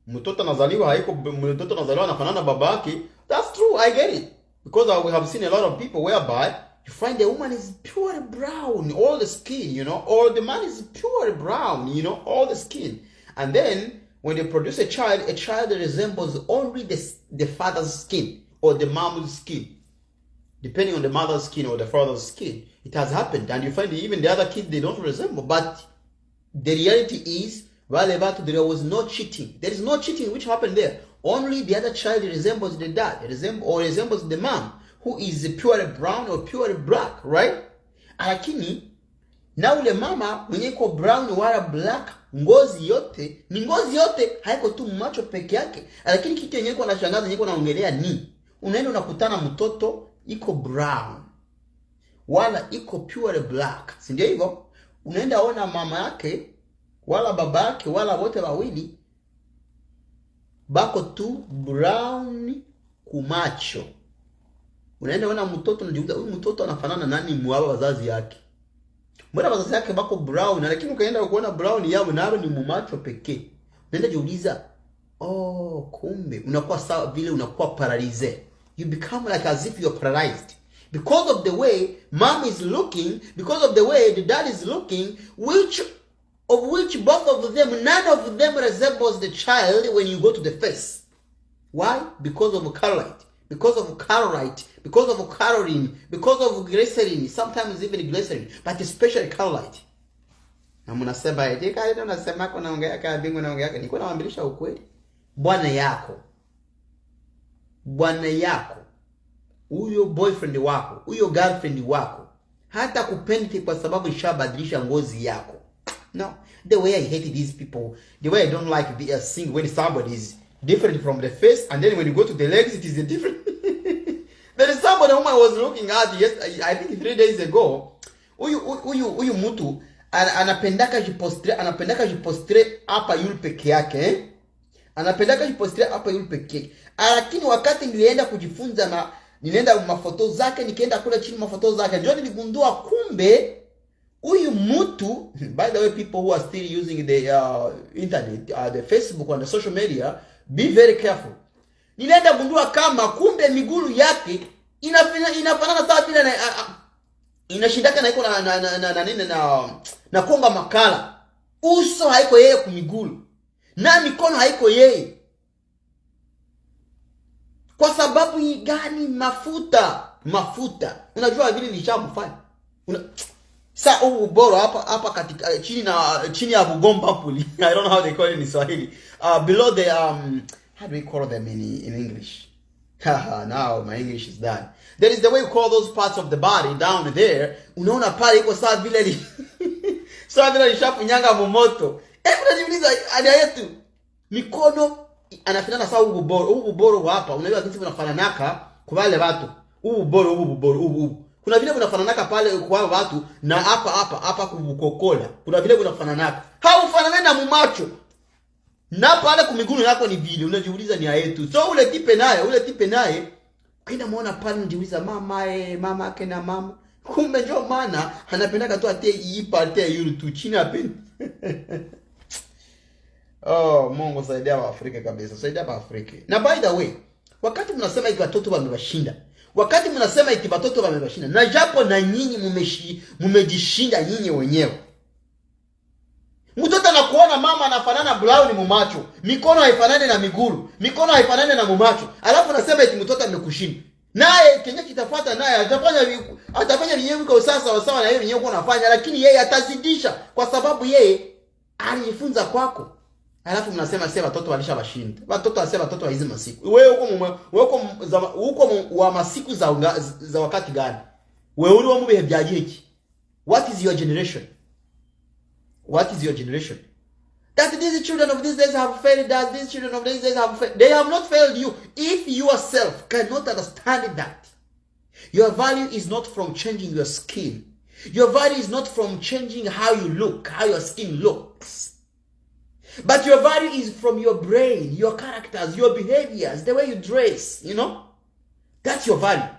mtoto anazaliwa anafanana babake. That's true, I get it. Because we have seen a lot of people whereby you find the woman is pure brown, all the skin, or the man is pure brown, all the skin. And then when they produce a child resembles only the father's skin or the mom's skin, depending on the mother's skin or the father's skin. It has happened, and you find even the other kids, they don't resemble. But the reality is, there was no cheating. There is no cheating which happened there. Only the other child resembles the dad, resembles the mom, who is pure brown or pure black, right? Lakini na ule mama mwenye iko brown wala black, ngozi yote ni ngozi yote, haiko tu macho peke yake. Lakini kitu yenyewe kwa nashangaza yenyewe naongelea ni unaenda unakutana mtoto iko brown wala iko pure black, si ndio hivyo? Unaenda ona mama yake wala baba yake wala wote wawili bako tu brown kumacho. Unaenda ona mtoto unajiuliza huyu mtoto anafanana nani mwao wazazi yake? Mbona wazazi yake bako brown, lakini ukaenda kuona brown yao nalo ni mumacho pekee. Unaenda jiuliza, kumbe unakuwa sawa vile unakuwa paralyzed. You become like as if you're paralyzed because of the way mom is looking, because of the way the dad is looking, which both of them, none of them resembles the child when you go to the face. Why? Because of colorite, because of colorite, because of coloring, because of glycerin, sometimes even glycerin, but especially colorite. Na mnasema eti kale tunasema kuna ongea kama bingu naongea yake, niko nawaambilisha ukweli. Bwana yako, huyo boyfriend wako, huyo girlfriend wako, hata kupendi kwa sababu ishabadilisha ngozi yako. No, the way I hate these people, the way I don't like seeing when somebody is different from the face, and then when you go to the legs, it is a different. There is somebody whom I was looking at I think 3 days ago. Huyu mtu anapendaka jipostre hapa yule peke yake, anapendaka jipostre hapa yule peke yake. Lakini wakati nilienda kujifunza na nilienda mafoto zake, nikaenda kule chini mafoto zake, ndio niligundua kumbe huyu mtu, by the way, people who are still using the internet, the Facebook and the social media, be very careful. Nilienda gundua kama kumbe migulu yake inafanana sawa vile inashindaka na iko na konga makala. Uso haiko yeye kumigulu, na mikono haiko yeye. Kwa sababu gani? Mafuta. mafuta. Unajua vile nishamfanya. Sa uboro hapa katika chini ya bugomba puli. I don't know how they call it in Swahili. Below the how do we call them in English? Haha, now my English is done. There is the way you call those parts of the body down there. Unaona pale iko sawa vile sawa vile lishafunyanga momoto. Unajiuliza adia yetu mikono anafanana sawa uboro hapa. Unajua jinsi unafananaka kwa wale watu. Uboro. Kuna vile unafananaka pale kwa watu na hapa kubukokola. Kuna vile unafananaka. Haufanani na mumacho. Na pale kumigunu yako ni vile unajiuliza ni yetu. So ule tipe naye kwenda muona pale unajiuliza mama yake na mama. Kumbe njoo maana anapendaka tu atie ipate yule tu chini hapo. Oh, Mungu saidia wa Afrika kabisa. Saidia wa Afrika. Na by the way, wakati mnasema eti watoto wamewashinda. Wakati mnasema eti watoto wamewashinda. Na japo na nyinyi mmejishinda nyinyi wenyewe. Mtoto anakuona mama anafanana brown mumacho, mikono haifanani na miguru, mikono haifanani na mumacho. Alafu anasema eti mtoto amekushinda. Naye kenye kitafuata naye atafanya yenyewe kwa sasa sawa na yeye yenyewe unafanya, lakini yeye atazidisha kwa sababu yeye alijifunza kwako. Alafu mnasema sasa watoto walishawashinda. Watoto wasema watoto wa hizi masiku. Wewe uko wa masiku za wakati gani? Wewe uri wa mubihe byagiye iki? What is your generation? What is your generation? That these children of these days have failed us, these children of these days have failed. They have not failed you. If you yourself cannot understand that, your value is not from changing your skin. Your value is not from changing how you look, how your skin looks. But your value is from your brain, your characters, your behaviors, the way you dress, you know? That's your value.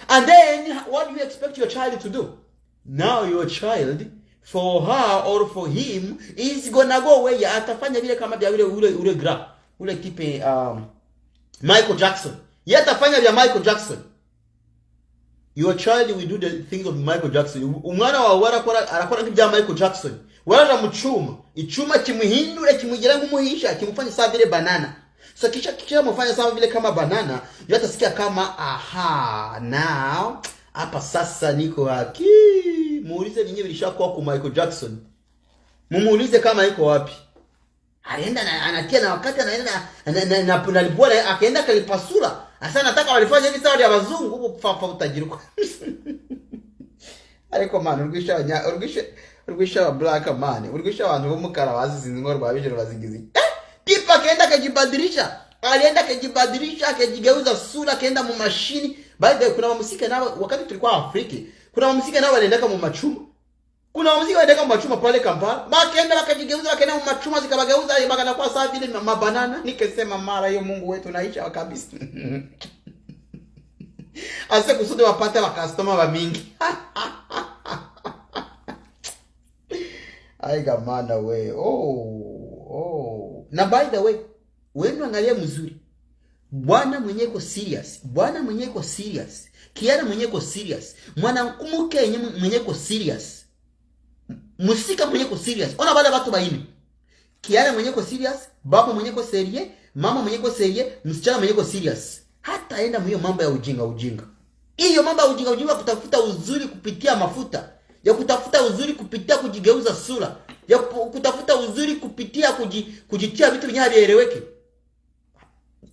And then, what do you expect your child to do? Now your child, for her or for him, is gonna go away. Atafanya vile kama vya ule kipe Michael Jackson. Atafanya vya Michael Jackson. Your child will do the things of Michael Jackson. Umwana wa wara anakora vya Michael Jackson. Wala mchuma, ichuma kimuhindure kimujira ngumuhisha, kimufanya sawa vile banana. So kisha mfanya sawa vile kama banana, yatasikia kama aha, now hapa sasa niko haki. Muulize ninyi vilishakuwa kwa Michael Jackson. Mumuulize kama yuko wapi. Alienda anatia na wakati anaenda na punalibora akaenda kalipasura. Asa nataka walifanya hivi sawa ya wazungu huko kufafa utajiruka. Aliko man urgisha black man. Urgisha wantu bomukara wazi zinzingoro babijero bazigizi. Pipa kaenda kajibadilisha. Alienda kajibadilisha akajigeuza sura kaenda mu mashini. Baada kuna muziki nao wakati tulikuwa Afrika. Kuna muziki nao waliendeka mu machuma. Kuna muziki waliendeka mu machuma pale Kampala. Bakaenda wakajigeuza wakaenda mu machuma zikabageuza bakana kwa sawa vile mabanana. Nikesema mara hiyo Mungu wetu naisha kabisa. Ase kusudi wapate wa customer wa mingi. Aiga mana we. Oh. Na by the way, wewe angalia mzuri. Bwana mwenye iko serious. Bwana mwenye iko serious. Kiana mwenye iko serious. Mwanamke mwenye iko serious. Musika mwenye iko serious. Ona bale watu baini. Kiana mwenye iko serious, baba mwenye iko serious, mama mwenye iko serious, msichana mwenye iko serious. Hata enda mwiyo mambo ya ujinga. Hiyo mambo ya ujinga kutafuta uzuri kupitia mafuta. Ya kutafuta uzuri kupitia kujigeuza sura. Ya kutafuta uzuri kupitia kujitia vitu vinyaha vieleweke.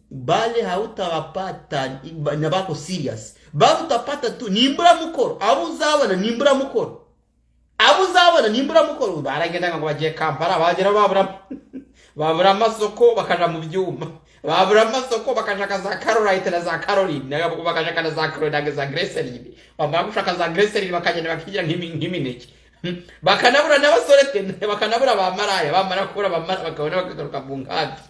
Bale hautawapata na bako serious. Bale utapata tu nimbura mukoro. Abuzawa na nimbura mukoro. Baragenda ngo baje Kampala bagera babura masoko bakaja mu byuma. Babura masoko bakashaka za Caroline na za Caroline. Nagabo bakashaka na za Caroline na za Graceline. Bambagushaka za Graceline bakagenda bakijira nk'imineke. Bakanabura n'abasore tene bakanabura bamara kura bakabona bakagaruka mu ngadi.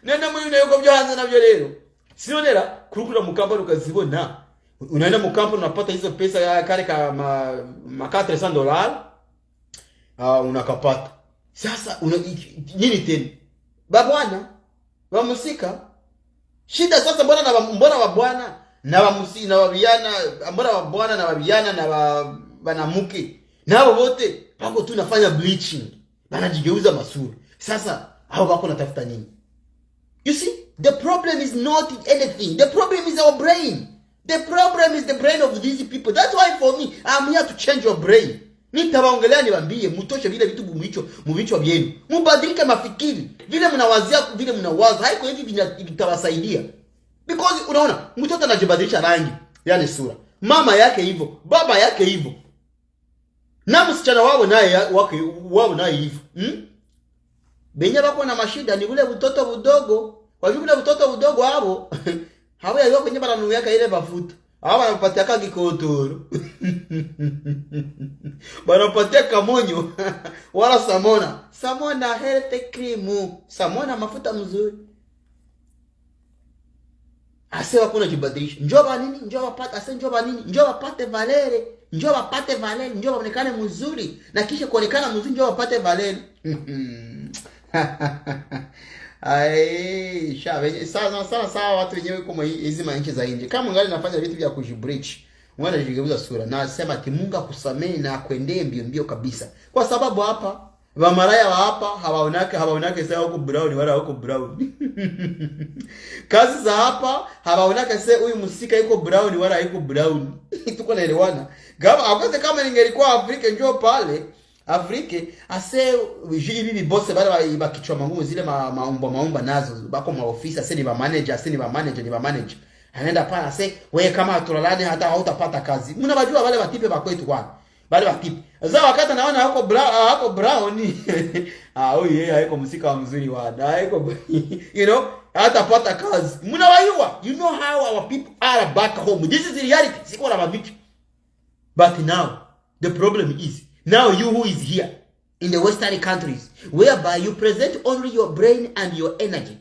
Nenda muri yuko byo hanze nabyo rero. Sionera kurukura mu Kampala ukazibona. Unaenda mu Kampala unapata hizo pesa ya kale kama $400 unakapata. Sasa nini tena? Babwana bamusika. Shida sasa mbona wa bwana na bamusi na babiana, mbona wa bwana na babiana na banamuke. Nao wote bako tu nafanya bleaching. Banajigeuza masura. Sasa hao bako natafuta nini? You see, The problem is not anything. The problem is our brain. The problem is the brain of these people. That's why for me, I'm here to change your brain. Nitawaongelea niwaambie mutoshe vile vitu muvichwa vyenu. Mubadilike mafikiri. Vile mnawazia vile mnawaza haiko hivi vitawasaidia. Because unaona mtoto anajibadilisha rangi, yani sura. Mama yake hivyo, baba yake hivyo. Na msichana wao naye hivyo. Benye bako na mashida ni ule mtoto mdogo. Kwa vile mtoto mdogo hapo hapo yao kwenye bana yake ile mafuta. Hawa wanapatia kagi kotoro. Wanapatia kamonyo wala samona. Samona health cream, samona mafuta mzuri. Asewa kuna jibadilisha. Njoba nini? Njoba pata, ase njoba nini? Njoba pate valere. Njoba pate valere, njoba onekane mzuri. Na kisha kuonekana mzuri njoba pate valere. Ai, shawe. Sasa watu wenyewe kama hizi manchi za nje. Kama ungali nafanya vitu vya kujibreach, unajigeuza sura. Na sema ati Mungu akusamee na akuendee mbio kabisa. Kwa sababu hapa wamaraya wa hapa hawaonake sasa huko brown wala huko brown. Kazi za hapa hawaonake sasa huyu musika yuko brown wala yuko brown. Tuko naelewana. Kama ningelikuwa Afrika njoo pale Afrika ase hivi boss bale bakichwa mangumu zile maumba nazo bako maofisa sasa ni ba manager anaenda pale ase wewe kama hatulalani hata hautapata kazi. Mnawajua wale watipe bakwetu kwa bale watipe sasa wakati naona hako brown yeye haiko msika mzuri wada haiko hatapata kazi. Mnawajua, you know how our people are back home. This is the reality. Siko na mabichi. But now the problem is now you who is here in the Western countries, whereby you present only your brain and your energy.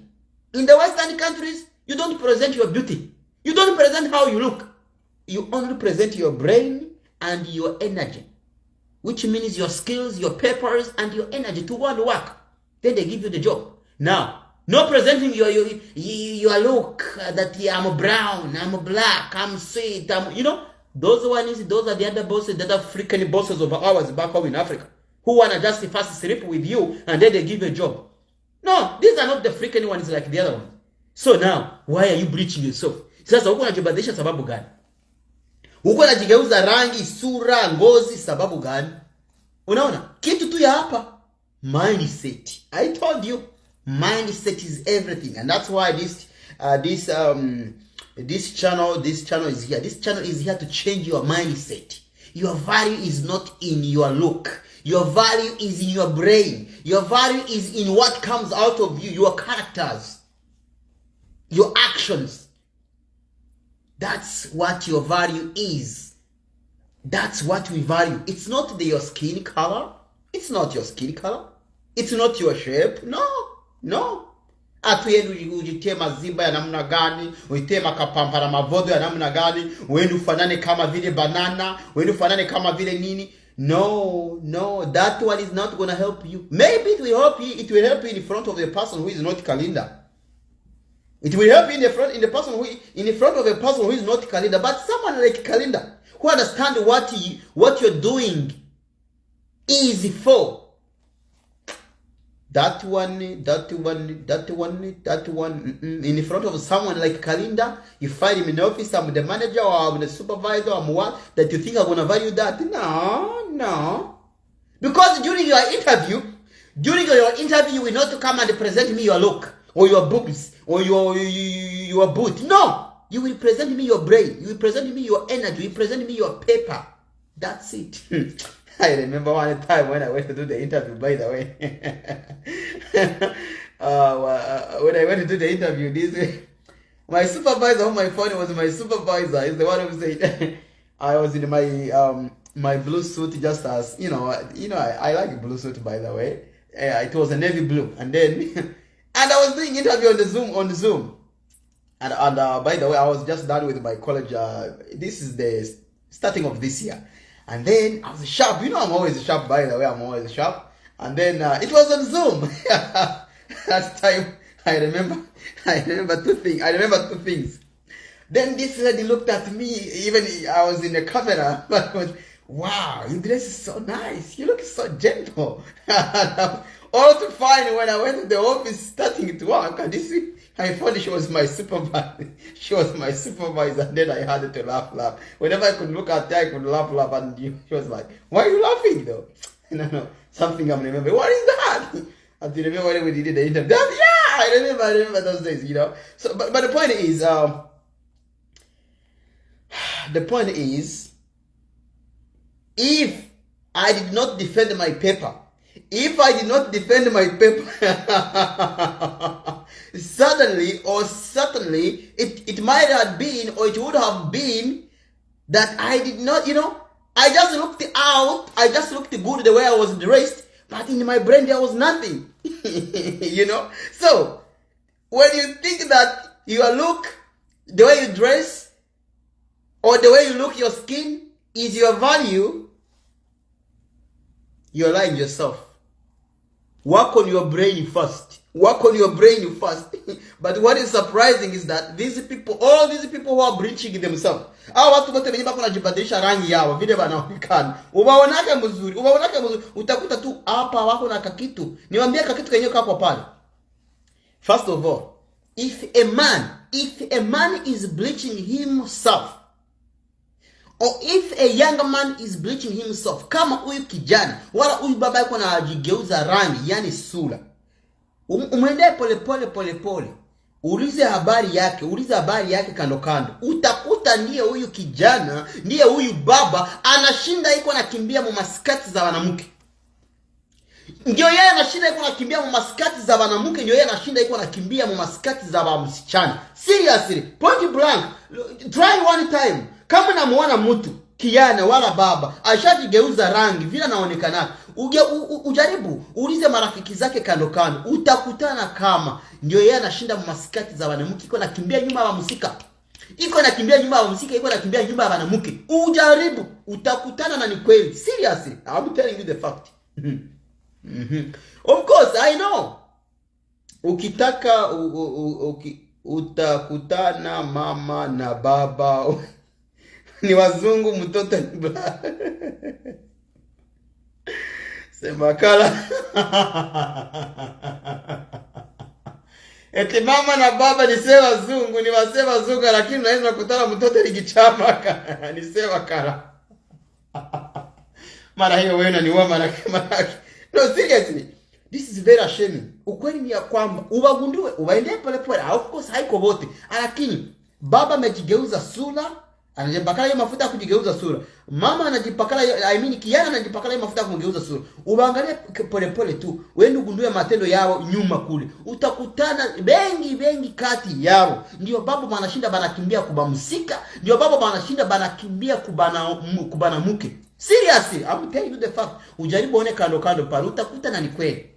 In the Western countries, you don't present your beauty. You don't present how you look. You only present your brain and your energy, which means your skills, your papers, and your energy to go and work. Then they give you the job. Now, not presenting your look that I'm brown, I'm black, I'm sweet, those are the other bosses, the other freaking bosses of ours back home in Africa, who wanna just first sleep with you and then they give you a job. No, these are not the freaking ones like the other ones. So now, why are you bleaching yourself? Sasa huko unajibadilisha sababu gani? Huko unajigeuza rangi, sura, ngozi sababu gani? Unaona? Kitu tu ya hapa, mindset. I told you, mindset is everything, and that's why this channel is here. This channel is here to change your mindset. Your value is not in your look. Your value is in your brain. Your value is in what comes out of you, your characters, your actions. That's what your value is. That's what we value. It's not your skin color. It's not your skin color. It's not your shape. No. Atuyendi ujitie mazimba ya namna gani, uitie makapampara mavodo ya namna gani, uende ufanane kama vile banana, uende ufanane kama vile nini. No, that one is not going to help you. Maybe it will help you in front of the person who is not calendar. It will help you in front of a person who is not calendar, but someone like calendar who understand what you're doing is for. That one, in front of someone like Kalinda, you find him in the office, I'm the manager or I'm the supervisor, I'm what, that you think I'm going to value that? No. Because during your interview, you will not come and present me your look, or your boobs, or your boot. No! You will present me your brain, you will present me your energy, you will present me your paper. That's it. I remember one time when I went to do the interview, by the way. When I went to do the interview, my supervisor on my phone was my supervisor. He's the one who said, I was in my blue suit just as, I like blue suit, by the way. It was a navy blue. And then, and I was doing interview on the Zoom. And by the way, I was just done with my college. This is the starting of this year. And then I was sharp. I'm always sharp, by the way. I'm always sharp. And then it was on Zoom. That time, I remember two things. Then this lady looked at me. Even I was in the camera. But wow, your dress is so nice. You look so gentle. All to find when I went to the office starting to work, and this I thought she was my supervisor. She was my supervisor, and then I had to laugh. Whenever I could look at her, I could laugh, and she was like, "Why are you laughing though?" No, something I'm remembering. What is that? And you remember when we did the interview? Yeah, I remember those days, you know. So, but the point is, if I did not defend my paper, certainly, it might have been, or it would have been, that I did not, you know, I just looked good the way I was dressed, but in my brain there was nothing, you know. So, when you think that your look, the way you dress, or the way you look, your skin, is your value, you're lying yourself. Work on your brain first. But what is surprising is that all these people who are bleaching themselves, watu wote wenye bako najibadilisha rangi yao vile wanaonekana, ubaonake mzuri, utakuta tu hapa wako na kakitu. Niwaambie kakitu kenyewe kako pale. First of all, if a man is bleaching himself, or if a young man is bleaching himself, kama huyu kijana wala huyu baba yako anajigeuza rangi, yani sura, umwendee pole, ulize habari yake kando, utakuta ndiye huyu kijana, ndiye huyu baba anashinda iko nakimbia mu maskati za wanamke. Ndio yeye anashinda iko nakimbia mu maskati za wanamke, ndio yeye anashinda iko nakimbia mu maskati za wamsichana. Seriously, point blank, try one time. Kama namuona mtu kijana wala baba ashajigeuza rangi vile anaonekana, ujaribu ulize marafiki zake kando, utakutana kama ndio yeye anashinda maskati za wanamke, iko nakimbia nyuma ya msika, iko nakimbia nyuma ya wanamke. Ujaribu, utakutana na ni kweli. Seriously, I'm telling you the fact. Of course, I know. Ukitaka utakutana mama na baba ni wazungu, mtoto ni black. Sema kala. Eti mama na baba ni sewa wazungu, ni wasema wazungu, lakini unaweza kukutana mtoto ni kichama ni sewa kala. Mara hiyo wewe ni wama na kama. No, seriously. This is very shaming. Ukweli ni ya kwamba ubagundue, ubaendee pole. Of course haiko wote. Lakini baba amejigeuza sura, anajipakala hiyo mafuta ya kujigeuza sura. Mama anajipakala, kijana anajipakala hiyo mafuta ya kujigeuza sura. Ubaangalie pole tu. Wewe ugundue matendo yao nyuma kule. Utakutana bengi kati yao. Ndio baba banashinda banakimbia kubamsika, ndio baba banashinda banakimbia kubana mke. Seriously, I'm telling you the fact. Ujaribu one kando pale, utakutana ni kweli.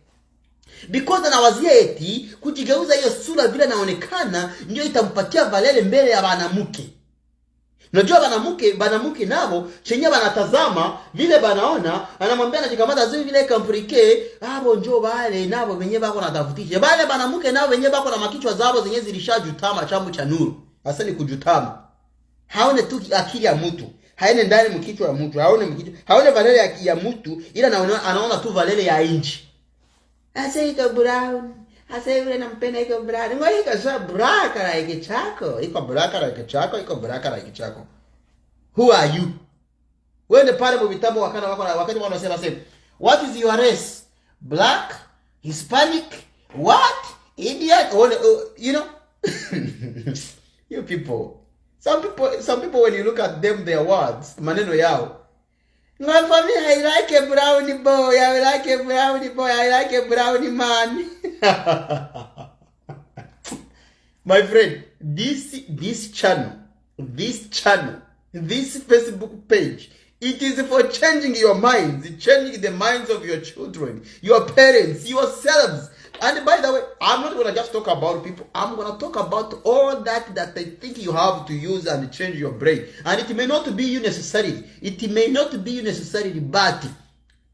Because anawazia eti kujigeuza hiyo sura vile naonekana ndio itampatia valele mbele ya wanamke. Unajua wanamke nao chenye wanatazama vile banaona, anamwambia anajikamata zuri vile kamprike, abo njoo bale nabo wenye bako natafutisha. Bale wanamke nao wenye bako na makichwa zao zenye zilishajutama chambo cha nuru. Hasa ni kujutama. Haone tu akili ya mtu. Haene ndani mkichwa ya mtu. Haone valele ya mtu, ila anaona tu valele ya inchi. Asa iko brown. Asa yule nampenda iko brown. Ngoja iko so black like chako. Iko black like chako. Who are you? Wewe pale mbitambo wakati wanasema what is your race? Black, Hispanic, what? Idiot, you know? You people. Some people when you look at them, their words, maneno yao. Not for me, I like a brownie boy, I like a brownie man. My friend, this channel, this Facebook page, it is for changing your minds, changing the minds of your children, your parents, yourselves. And by the way, I'm not going to just talk about people. I'm going to talk about all that I think you have to use and change your brain. And it may not be you necessarily. But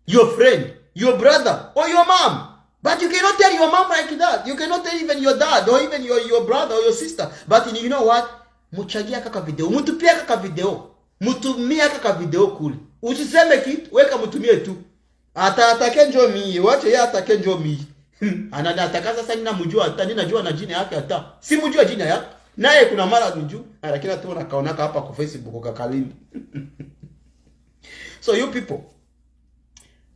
your friend, your brother, or your mom. But you cannot tell your mom like that. You cannot tell even your dad, or even your brother or your sister. But you know what? Muchagia kaka video. Mutupia kaka video. Mutumia kaka video kuli. Usiseme kitu, weka mutumie tu. Atake njo mi, wache yeye atake njo mi. Anataka sasa ninamjua hata ninajua na jina yake hata. Si mjua jina yake. Naye kuna mara nijua, lakini tu nakaonaka hapa kwa Facebook kakalini. So you people,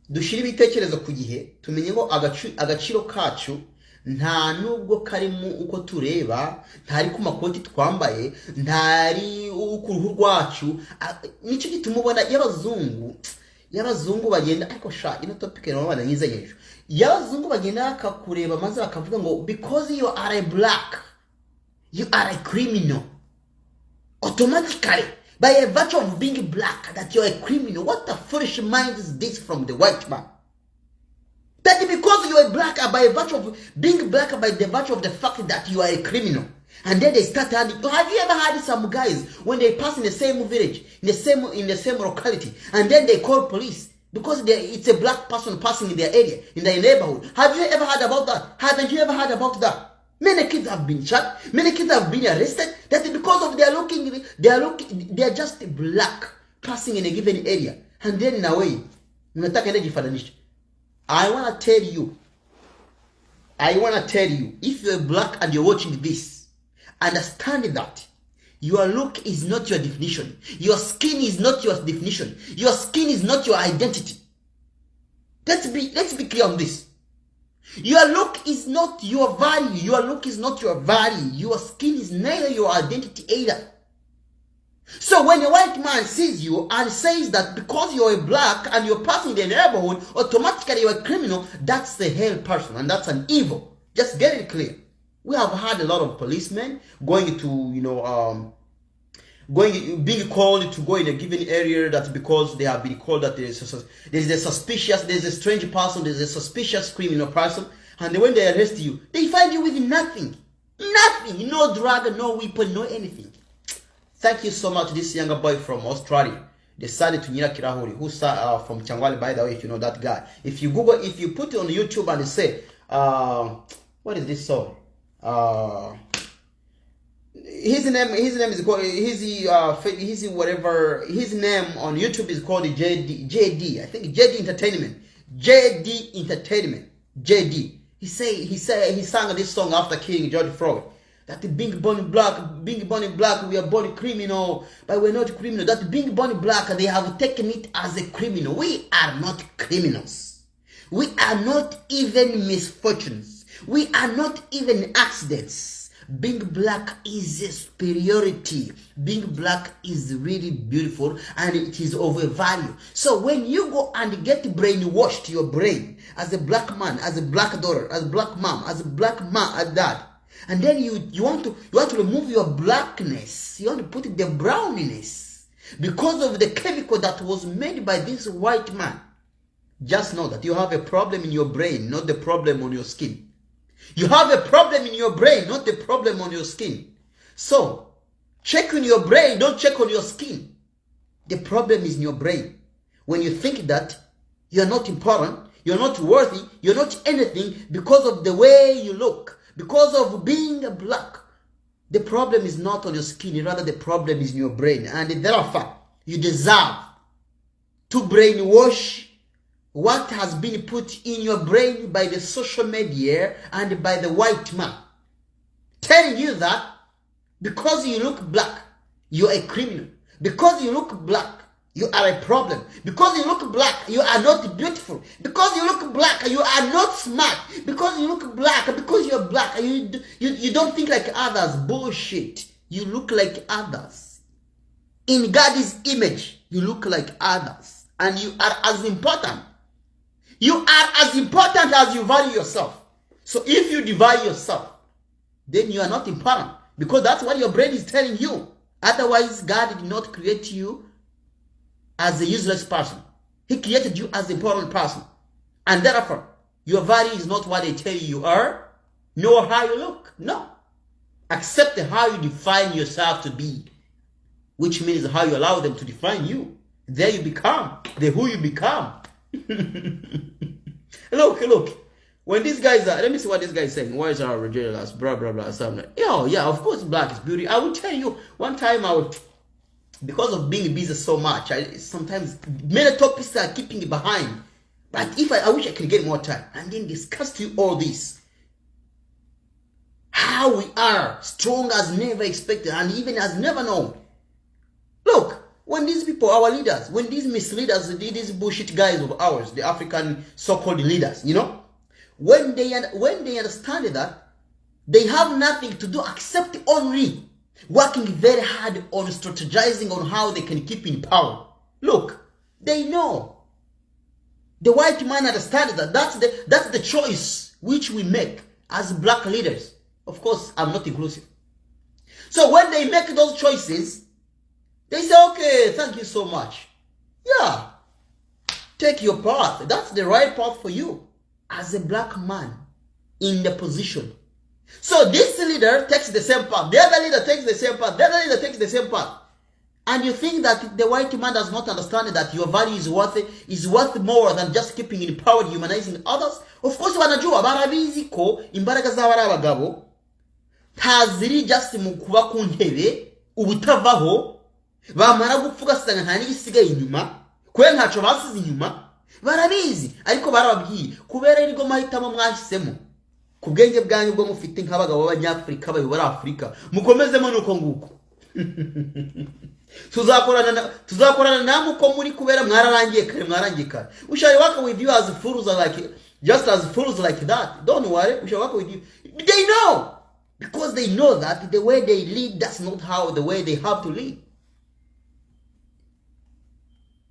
dushira ibitekerezo ku gihe tumenye ngo agaciro kacu nta nubwo karimo uko tureba, ntari ku makoti twambaye, ntari ku ruhu rwacu. Nicyo gitumubona y'abazungu bagenda, ariko sha ino topic no bana nyiza yejo, y'abazungu bagenda akakureba maze bakavuga ngo because you are a black, you are a criminal automatically by a virtue of being black, that you are a criminal. What the foolish mind is this from the white man? That because you are black, by a virtue of being black, by the virtue of the fact that you are a criminal, and then they start adding. Have you ever had some guys when they pass in the same village, in the same locality, and then they call police because it's a black person passing in their area, in their neighborhood? Have you ever heard about that? Haven't you ever heard about that? Many kids have been shot. Many kids have been arrested. That is because of they are just black passing in a given area, and then in a way, I want to tell you, if you're black and you're watching this, understand that your look is not your definition. Your skin is not your definition. Your skin is not your identity. Let's be clear on this. Your look is not your value. Your look is not your value. Your skin is neither your identity either. So when a white man sees you and says that because you're a black and you're passing the neighborhood, automatically you're a criminal, that's the hell person and that's an evil. Just get it clear. We have had a lot of policemen going to, being called to go in a given area. That's because they have been called that there's a strange person, there's a suspicious criminal person, and when they arrest you, they find you with nothing, no drug, no weapon, no anything. Thank you so much. This younger boy from Australia decided to Nyira Kirahuri, who's from Changwali, by the way, if you know that guy. If you put it on YouTube and say, what is this song? His name is called, his name on YouTube is called JD. I think JD Entertainment. He sang this song after killing George Floyd. That the being born black, we are born criminal, but we're not criminal. That being born black, they have taken it as a criminal. We are not criminals. We are not even misfortunes. We are not even accidents. Being black is a superiority. Being black is really beautiful and it is of a value. So when you go and get brainwashed your brain as a black man, as a black daughter, as a black mom, as a black dad, and then you want to remove your blackness, you want to put the browniness because of the chemical that was made by this white man. Just know that you have a problem in your brain, not the problem on your skin. You have a problem in your brain, not the problem on your skin. So, check on your brain, don't check on your skin. The problem is in your brain. When you think that you're not important, you're not worthy, you're not anything because of the way you look, because of being a black, the problem is not on your skin, rather the problem is in your brain. And therefore, you deserve to brainwash what has been put in your brain by the social media and by the white man, telling you that because you look black, you're a criminal. Because you look black, you are a problem. Because you look black, you are not beautiful. Because you look black, you are not smart. Because you look black, because you're black, you don't think like others. Bullshit. You look like others. In God's image, you look like others. And you are as important. You are as important as you value yourself. So if you devalue yourself, then you are not important. Because that's what your brain is telling you. Otherwise, God did not create you as a useless person. He created you as an important person. And therefore, your value is not what they tell you are, nor how you look. No. Accept how you define yourself to be, which means how you allow them to define you. There you become, who you become. Look. When these guys are, let me see what this guy is saying. Why is our ridiculous? Blah, blah, blah. So I'm like, yeah, of course black is beauty. I will tell you, one time because of being busy so much, sometimes many topics are keeping behind. But if I wish I could get more time and then discuss to you all this. How we are strong as never expected and even as never known. Look, when these people, our leaders, when these misleaders, these bullshit guys of ours, the African so-called leaders, when they understand that, they have nothing to do except only working very hard on strategizing on how they can keep in power. Look, they know. The white man understands that that's the choice which we make as black leaders. Of course, I'm not inclusive. So when they make those choices, they say, okay, thank you so much. Yeah, take your path. That's the right path for you as a black man in the position. So this leader takes the same path. The other leader takes the same path. The other leader takes the same path. And you think that the white man does not understand that your value is worth more than just keeping in power, humanizing others? Of course, wanajua barabizi ko imbaraga z'abari abagabo ntaziri just mu kuba ku ntebe ubutavaho bamara gupfuga sanga nta n'igisigaye inyuma kwe ntaco basize inyuma barabizi ariko barababwiye kubera irigo mahitamo mwahisemo ku bwenge bwanyu bwo mufite nk'abagabo b'abanyafrika bayobora Afrika mukomezemo nuko nguko tuzakorana namwe uko muri kubera mwararangiye kare we shall work with you as fools like that. Don't worry, we shall work with you. They know, because they know that the way they lead, that's not how the way they have to lead.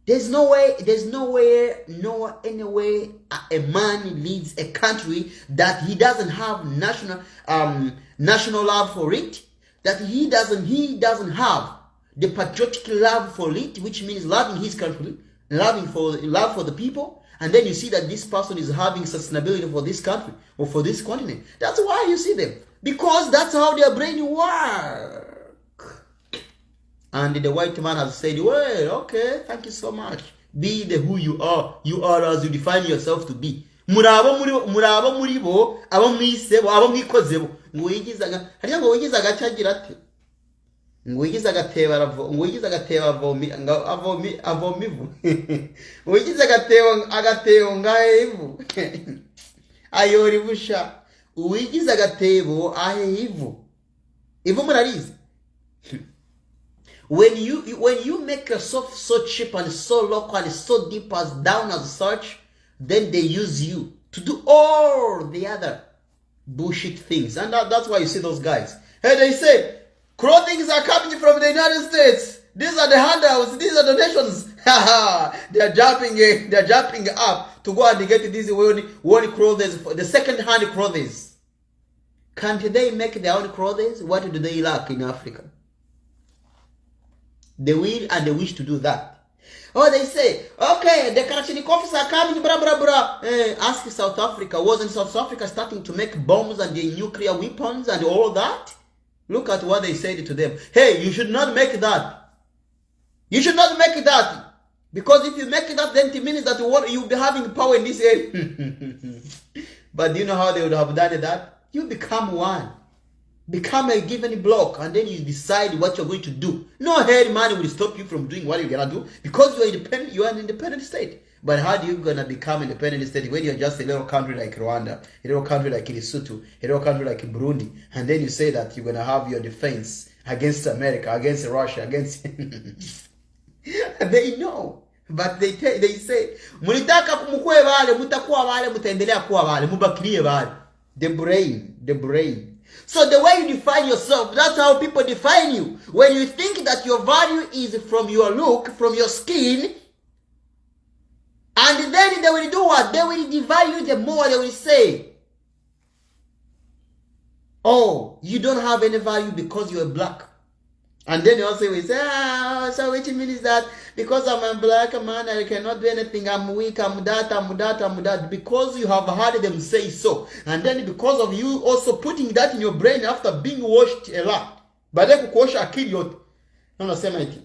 There's no any way a man leads a country that he doesn't have national love for it, that he doesn't have the patriotic love for it, which means loving his country, love for the people, and then you see that this person is having sustainability for this country or for this continent. That's why you see them, because that's how their brain work. And the white man has said, well, okay, thank you so much. Be the who you are. You are as you define yourself to be. Murabo muribo, abo mwisebo, abo mwikozebo. Nguyigizaga, hariya ngo wigizaga cyagira ati. Nguyigiza agateba avomivu. Nguyigiza agatebo ngahevu. Ayori busha. Uwigiza agatebo ahevu. Ivu murarizi. When you make yourself so cheap and so local and so deep as down as such, then they use you to do all the other bullshit things. And that's why you see those guys. Hey, they say, clothing are coming from the United States. These are the handouts. These are donations. They're jumping up to go and get these one clothes, the second-hand clothes. Can't they make their own clothes? What do they lack in Africa? The will and the wish to do that. Oh, they say, okay, the Kalashnikovs are coming, blah, blah, blah. Ask South Africa. Wasn't South Africa starting to make bombs and the nuclear weapons and all that? Look at what they said to them. Hey, you should not make that. You should not make that. Because if you make that, then it means that you'll be having power in this area. But do you know how they would have done that? You become one. Become a given block, and then you decide what you're going to do. No head money will stop you from doing what you're gonna do, because you're independent. You are an independent state. But how do you gonna become an independent state when you're just a little country like Rwanda, a little country like Lesotho, a little country like Burundi, and then you say that you're gonna have your defense against America, against Russia, against they know, but they say mulitaka kumukwe bale, mutakuwa bale, mutaendelea kuwa bale, mubakilie bale. The brain. So the way you define yourself, that's how people define you. When you think that your value is from your look, from your skin, and then they will do what? They will devalue you the more. They will say, oh, you don't have any value because you're black. And then they also will say, so which means that because I'm a black man, I cannot do anything, I'm weak, I'm that. Because you have heard them say so. And then because of you also putting that in your brain after being washed a lot. Baadaye kukuosha akili yote. Na unasema eti,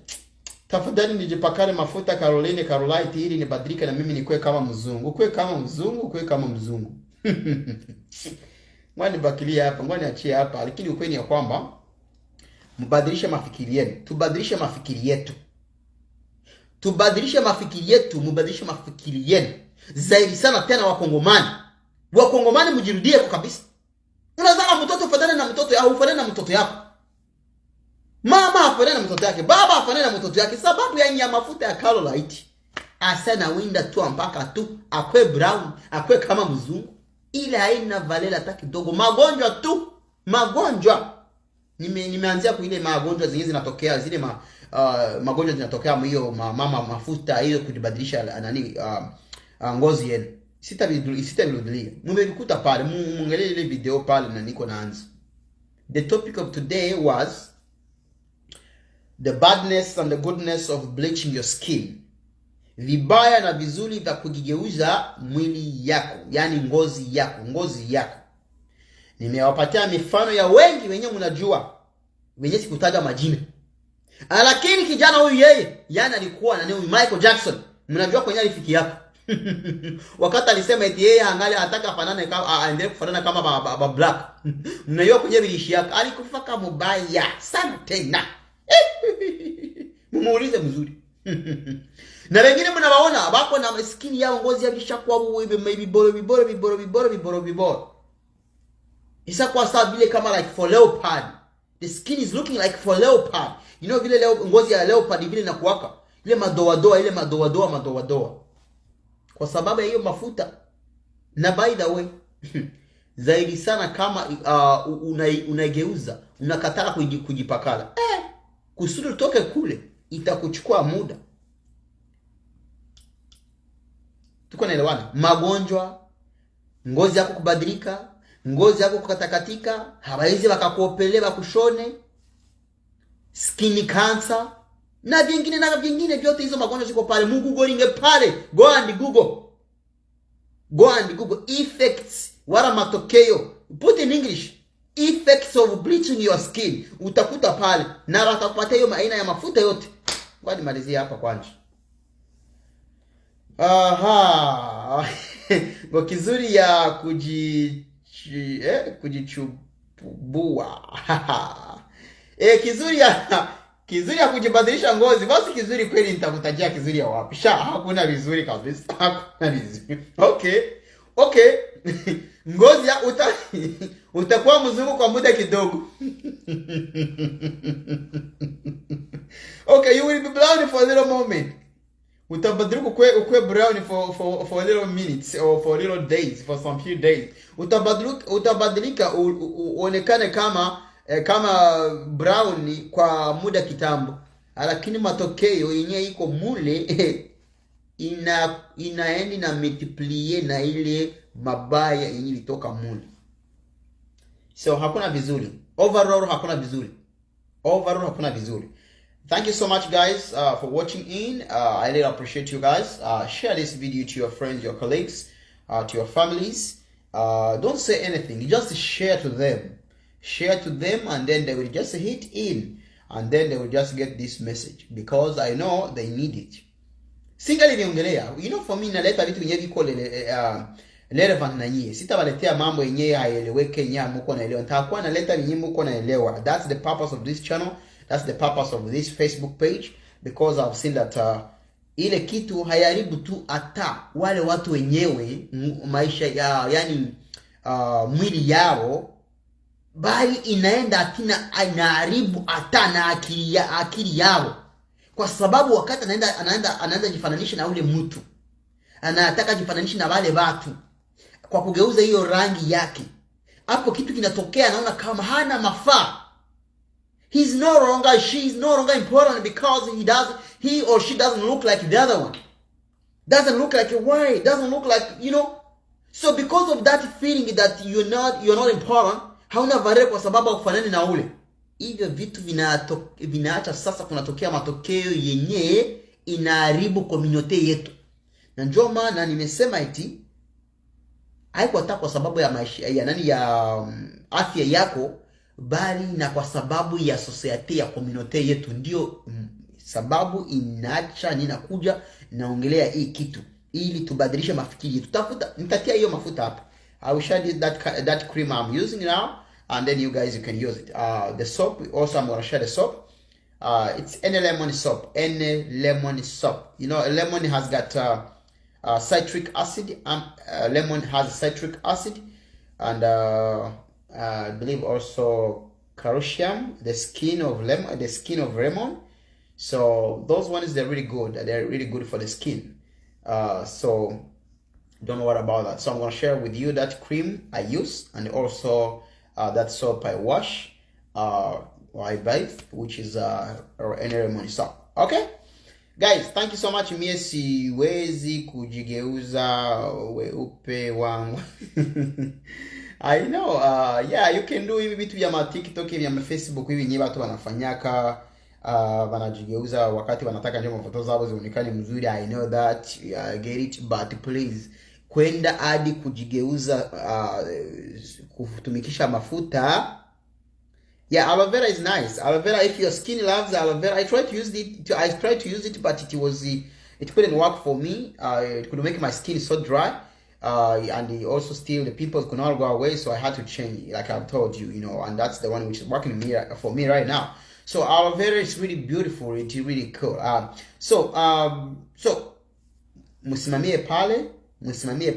tafadhali nijipakane mafuta Carolite ili nibadilike na mimi nikuwe kama mzungu. Kuwe kama mzungu. Ngwani bakilia hapa, ngwani achie hapa. Lakini ukweli ya kwamba mubadilishe mafikiri yenu. Tubadilishe mafikiri yetu. Mubadilishe mafikiri yenu. Zaidi sana tena Wakongomani. Wakongomani mjirudie kwa kabisa. Unazaa mtoto ufanane na mtoto au ufanane na mtoto yako. Mama afanane na mtoto yake, baba afanane na mtoto yake, sababu ya mafuta ya Carolite. Asana winda tu mpaka tu akwe brown, akwe kama mzungu. Ile haina valela hata kidogo. Magonjwa tu, magonjwa. Nimeanzia kwa ile magonjwa zingine zinatokea, zile magonjwa zinatokea hiyo mama mafuta hiyo kujibadilisha ngozi yenu. Sitavirudilia. Mumevikuta pale, muangalie ile video pale na niko naanza. The topic of today was the badness and the goodness of bleaching your skin. Vibaya na vizuri vya kujigeuza mwili yako, yani ngozi yako. Nimewapatia mifano ya wengi wenye mnajua, wenye sikutaja majina. Lakini kijana huyu yeye, yani alikuwa na Michael Jackson. Mnajua kwenye alifiki yako. Wakati alisema eti yeye angalia ataka fanane kama aendelee kufanana kama baba black. Mnajua kwenye bilishi yake alikufa kama mbaya sana tena. Mumuulize mzuri. Na wengine mnawaona bako na skin yao ngozi yake ishakuwa biboro. Isa kwa sababu vile kama like for leopard. The skin is looking like for leopard. You know vile ngozi ya leopard vile inakuwaka. Ile madoa. Kwa sababu ya hiyo mafuta. Na by the way, zaidi sana kama unageuza, unakataka kujipakala. Kusudi utoke kule, itakuchukua muda. Tuko naelewana? Magonjwa, ngozi yako kubadilika, ngozi yako kukatakatika, hawaizi wakakuopele wakushone, skin cancer, na vingine vyote hizo magonjwa ziko pale. Google pale. Go and Google effects wala matokeo. Put in English effects of bleaching your skin. Utakuta pale na watakupatia hiyo aina ya mafuta yote. Ngoja nimalizie hapa kwanza. Kwa kizuri ya kujichubua. Kizuri ya kujibadilisha ngozi. Basi kizuri kweli nitakutajia kizuri ya wapi. Hakuna vizuri kabisa. Hakuna vizuri. Okay. Ngozi ya utakuwa mzungu kwa muda kidogo. Okay, you will be brown for a little moment. Utabadilika ukwe brown for a little minutes or for a little days, for some few days. Utabadilika uonekane kama brown kwa muda kitambo. Lakini matokeo yenyewe iko mule inaendi na multiply na ile mabaya yenyewe ilitoka mule. So hakuna vizuri. Overall hakuna vizuri. Thank you so much guys for watching in. I really appreciate you guys. Share this video to your friends, your colleagues, to your families. Don't say anything. You just share to them. And then they will just hit in. And then they will just get this message. Because I know they need it. Singali niongelea. You know, for me naleta vitu yenyewe viko relevant na nyie. Sitawaletea mambo yenyewe haieleweke nyinyi mko naelewa. Nitakuwa naleta nyinyi mko naelewa. That's the purpose of this channel. That's the purpose of this Facebook page. Because I've seen that ile kitu hayaribu tu ata wale watu wenyewe maisha yao, yani mwili yao, bali inaenda atina inaharibu ata na akili yao. Kwa sababu wakati anaenda jifananisha na ule mtu, anataka jifananisha na wale watu kwa kugeuza hiyo rangi yake, hapo kitu kinatokea, anaona kama hana mafaa. She is no longer important because he or she doesn't look like the other one. Doesn't look like a white, doesn't look like, you know. So because of that feeling that you're not important, hauna value kwa sababu kufanana na ule. Hivyo vitu vinaacha sasa kunatokea matokeo yenye inaharibu community yetu. Na ndio maana nimesema eti haiko hata kwa sababu ya maisha ya afya yako, bali na kwa sababu ya society ya community yetu. Ndio sababu inaacha ninakuja naongelea hii kitu ili tubadilishe mafikiri yetu. Nitatia hiyo mafuta hapa. I will share that cream I'm using now, and then you guys can use it. The soap also, I'm going to share the soap. It's any lemon soap. You know, a lemon has got citric acid. Lemon has citric acid, and I believe also calcium, the skin of lemon. So those ones, they're really good. They're really good for the skin. So don't worry about that. So I'm gonna share with you that cream I use, and also that soap I wash or I bathe, which is or any lemon soap. Okay, guys, thank you so much. Mie siwezi kujigeuza weupe wangu. I know, yeah, you can do hivi vitu vya TikTok, vya Facebook, hivi nyi watu wanafanyaka wanajigeuza wakati wanataka ndio mafoto zao zionekane mzuri. I know that, I get it, but please, kwenda hadi kujigeuza kutumikisha mafuta. Yeah, aloe vera is nice. Aloe vera, if your skin loves aloe vera, I tried to use it, but it couldn't work for me. It could make my skin so dry. And also still the pimples could not go away, so I had to change, like I've told you, and that's the one which is working for me right now. So aloe vera is really beautiful. It's really cool. So msimamie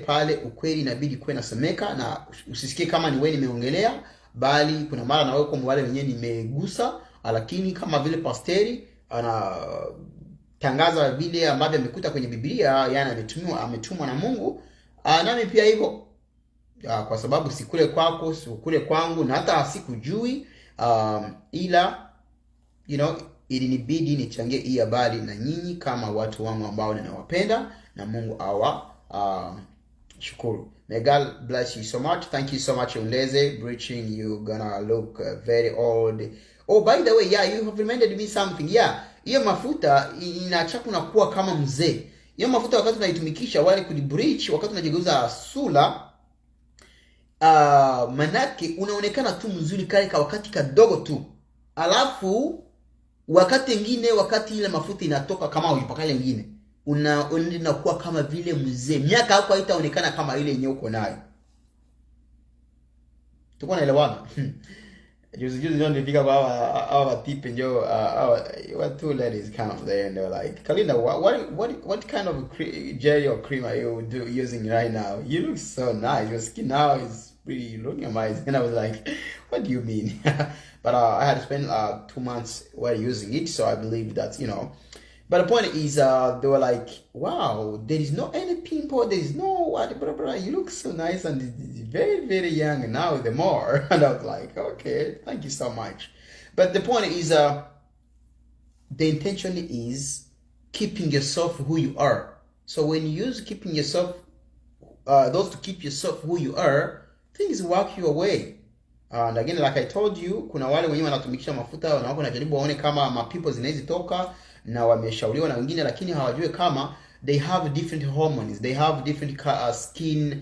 pale, ukweli inabidi kuwe nasemeka, na usisikie kama ni wewe nimeongelea, bali kuna mara na wewe kwa wale wenyewe nimegusa, lakini kama vile pasteri anatangaza vile ambavyo amekuta kwenye Biblia, yani ametumwa na Mungu. Nami pia hivyo, kwa sababu sikule kwako, sikule kwangu, na hata sikujui, ila ilinibidi nichangie hii habari na nyinyi kama watu wangu ambao ninawapenda, na Mungu shukuru. May God bless you so much. Thank you so much, Uleze. Bleaching, you gonna look very old. Oh, by the way, yeah, you have reminded me something. Yeah, hiyo mafuta inaacha kunakuwa kama mzee. Hiyo mafuta wakati unaitumikisha wale bleach, wakati unajigeuza sura, manake unaonekana tu mzuri kale wakati kadogo tu. Alafu wakati mwingine, wakati ile mafuta inatoka kama ujipakale mwingine, unakuwa kama vile mzee. Miaka yako haitaonekana kama ile yenyewe uko nayo. Tuko naelewana? Juzi ndio nilifika kwa hawa tipe ndio what two ladies come there and they're like, Kalinda, what kind of jelly or cream are you using right now? You look so nice. Your skin now is really looking amazing. And I was like, what do you mean? But I had to spend 2 months while using it, so I believe that, But the point is, they were like, wow, there is no any pimple, there is no what, blah, blah, you look so nice and very, very young, and now the more. And I was like, okay, thank you so much. But the point is, the intention is keeping yourself who you are. So when you use keeping yourself, those to keep yourself who you are, things work your way. And again, like I told you, kuna wale wenyewe wanatumikisha mafuta, wanajaribu waone kama mapimples zinaweza toka, na wameshauriwa na wengine, lakini hawajui kama they have different hormones, they have different skin,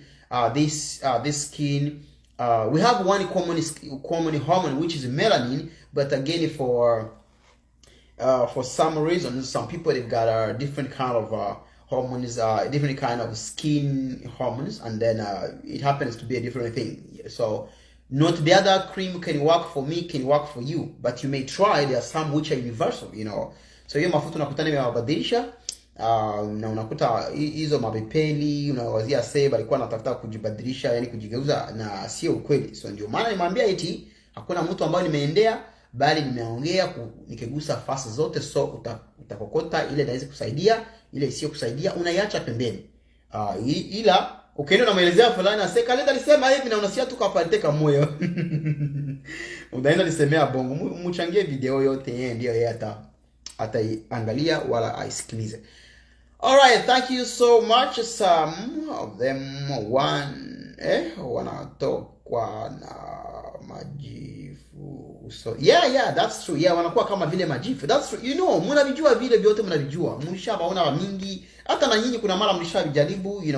this skin, we have one common hormone which is melanin, but again for some reason some people, they've got a different kind of hormones, different kind of skin hormones, and then it happens to be a different thing. So not the other cream can work for me, can work for you, but you may try. There are some which are universal, So hiyo mafuta unakutana yamebadilisha, na unakuta hizo mabepeli, unawazia sasa alikuwa anatafuta kujibadilisha, yani kujigeuza, na sio ukweli. So ndio maana nimwambia eti hakuna mtu ambaye nimeendea, bali nimeongea nikigusa fasi zote. So utakokota ile inaweza kusaidia, ile sio kusaidia unaiacha pembeni. Ila ukienda na maelezea fulani na seka leta lisema hivi, na unasia tu kapateka moyo. Unaenda lisemea bongo, mchangie video yote, yeye ndio yeye ataiangalia wala aisikilize. Alright, thank you so much. Some of them wanatokwa na majifu. So yeah, that's true. Yeah, wanakuwa kama vile majifu. That's true. Mnavijua vile vyote, mnavijua. Mlishabaona mingi. Hata na nyinyi kuna mara mlishavijaribu, you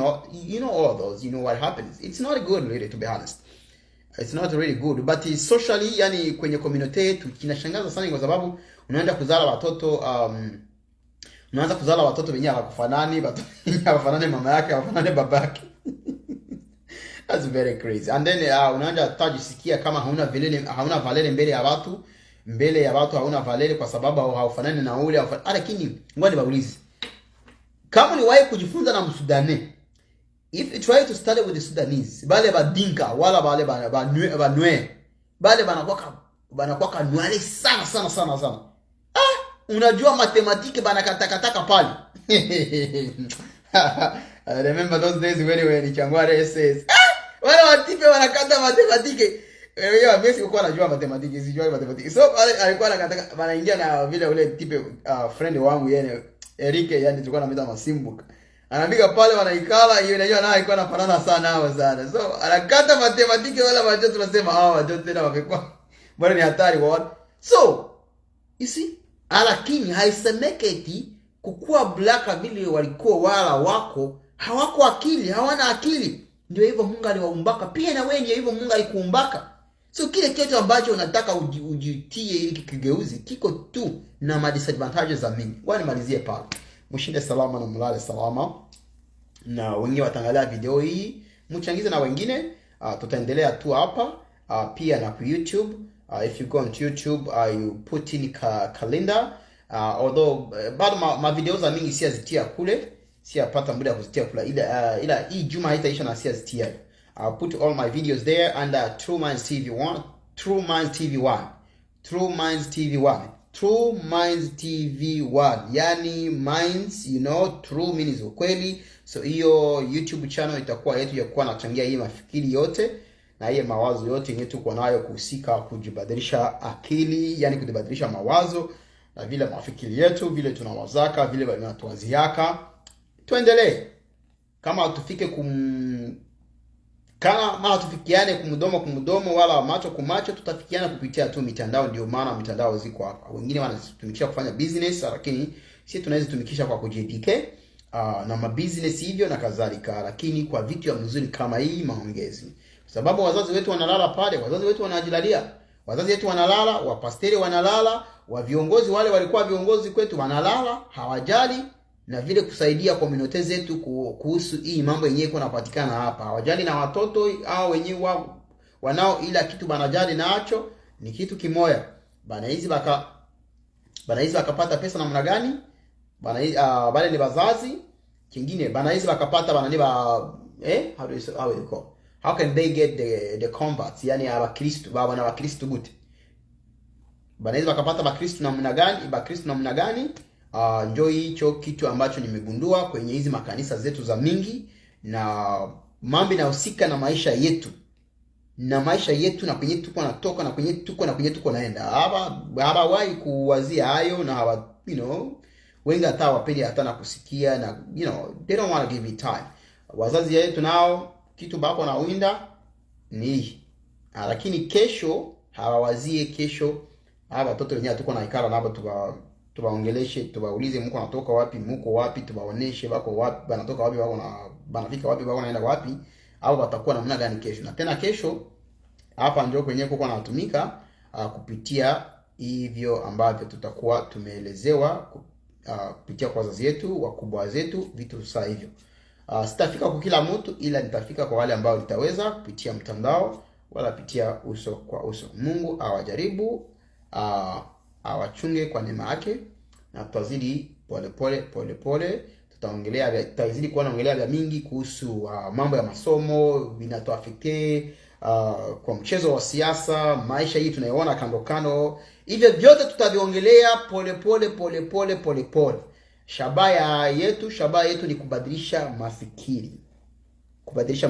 know all those. You know what happens. It's not good, really, to be honest. It's not really good, but socially, yani kwenye community yetu kinashangaza sana, kwa sababu unaanza kuzala watoto wenyewe hawakufanani, watoto wenyewe hawafanani mama yake, hawafanani baba yake. That's very crazy. And then unaanza tajisikia kama hauna valele mbele ya watu hauna valele, kwa sababu haufanani na ule. Lakini ngoja niwaulize, Kama uliwahi kujifunza na Msudani, if you try to study with the Sudanese, bale badinka wala bale banwe, bale banakuwa kanwale sana. Unajua matematiki banakatakataka pale. I remember those days when ni changware essays. Wale watipe wanakata matematiki. Yeye basi alikuwa anajua matematiki, sijui matematiki. So alikuwa anakata wanaingia na vile ule tipe friend wangu yeye Erike, yani tulikuwa tunamita masimbuka. Anapiga pale wanaikala, hiyo unajua naye alikuwa anafanana sana. So anakata matematiki wala watoto tunasema watoto tena wamekuwa bwana ni hatari what. So you see, lakini haisemeketi kukua black vile walikuwa wala wako hawako akili, hawana akili. Ndio hivyo Mungu aliwaumbaka. Pia na wewe ndio hivyo Mungu alikuumbaka. So kile kitu ambacho unataka ujitie ili kigeuzi kiko tu na disadvantages za mingi. Ngoja nimalizie pale. Mshinde salama na mlale salama. Na wengine watangalia video hii, mchangize na wengine. Tutaendelea tu hapa pia na ku YouTube. If you go on YouTube, you put in calendar. Although bado ma videos za mingi siazitia kule, siapata muda kuzitia kule, ila hii juma haitaisha na siazitia. I'll put all my videos there under True Minds TV 1, True Minds TV 1, True Minds TV 1, True Minds TV 1. Yani minds, you know, true means ukweli. So hiyo YouTube channel itakuwa yetu ya kuwa nachangia hii mafikiri yote na hii mawazo yote yenye tuko nayo kuhusika kujibadilisha akili, yani kujibadilisha mawazo na vile mafikiri yetu, vile tunawazaka, vile tunatuwaziaka. Tuendelee. Kama tufike kama tufikiane kumdomo wala macho kumacho, tutafikiana kupitia tu mitandao. Ndio maana mitandao ziko hapa. Wengine wanatumikisha kufanya business, lakini sisi tunaweza tumikisha kwa kujidike na mabusiness hivyo na kadhalika, lakini kwa vitu ya mzuri kama hii maongezi. Kwa sababu wazazi wetu wanalala pale, wazazi wetu wanajilalia. Wazazi wetu wanalala, wapasteri wanalala, wa viongozi wale walikuwa viongozi kwetu wanalala, hawajali na vile kusaidia community zetu kuhusu hii mambo yenyewe iko napatikana hapa. Hawajali na watoto au wenyewe wanao, ila kitu banajali nacho ni kitu kimoya. Banaizi bakapata pesa namna gani? Bale ni bazazi. Kingine banaizi bakapata how can they get the converts, yani abakristo baba na bakristo gute? Banaizi bakapata bakristo namna gani? Njoo hicho kitu ambacho nimegundua kwenye hizi makanisa zetu za mingi, na mambo yanahusika na maisha yetu na kwenye tuko natoka na kwenye tuko naenda. Haba wai kuwazia hayo na hawa, wengi hata wapendi hata na kusikia, na they don't want to give it time. Wazazi yetu nao kitu bako na winda ni lakini kesho hawawazie kesho. Hapa watoto wenyewe tuko na ikara na hapa tuwaongeleshe, tuwaulize mko wapi, tuwaoneshe bako wapi, banatoka wapi, bako na banafika wapi, bako naenda wapi, au watakuwa namna gani kesho. Na tena kesho hapa ndio kwenye kuko natumika kupitia hivyo ambavyo tutakuwa tumeelezewa kupitia kwa wazazi yetu, wakubwa zetu, vitu saa hivyo. Sitafika kwa kila mtu, ila nitafika kwa wale ambao nitaweza kupitia mtandao wala kupitia uso kwa uso. Mungu awajaribu, awachunge kwa neema yake, na tutazidi pole tutazidi kuwa naongelea vya mingi kuhusu mambo ya masomo vinatoafekte kwa mchezo wa siasa, maisha hii tunayoona kando. Hivyo vyote tutaviongelea pole. Shabaha yetu ni kubadilisha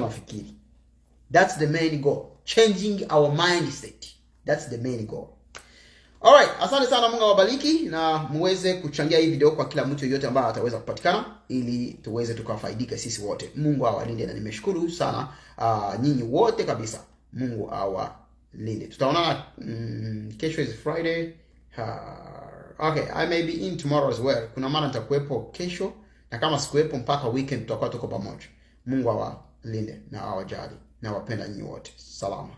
mafikiri. That's the main goal. Changing our mindset. That's the main goal. Alright, asante sana, Mungu awabariki na muweze kuchangia hii video kwa kila mtu yote ambaye ataweza kupatikana ili tuweze tukafaidika sisi wote. Mungu awalinde, na nimeshukuru sana nyinyi wote kabisa. Mungu awalinde. Tutaonana kesho, is Friday. Okay, I may be in tomorrow as well. Kuna maana nitakuwepo kesho, na kama sikuwepo mpaka weekend tutakuwa tuko pamoja. Mungu awalinde na awajali, na wapenda nyinyi wote. Salama.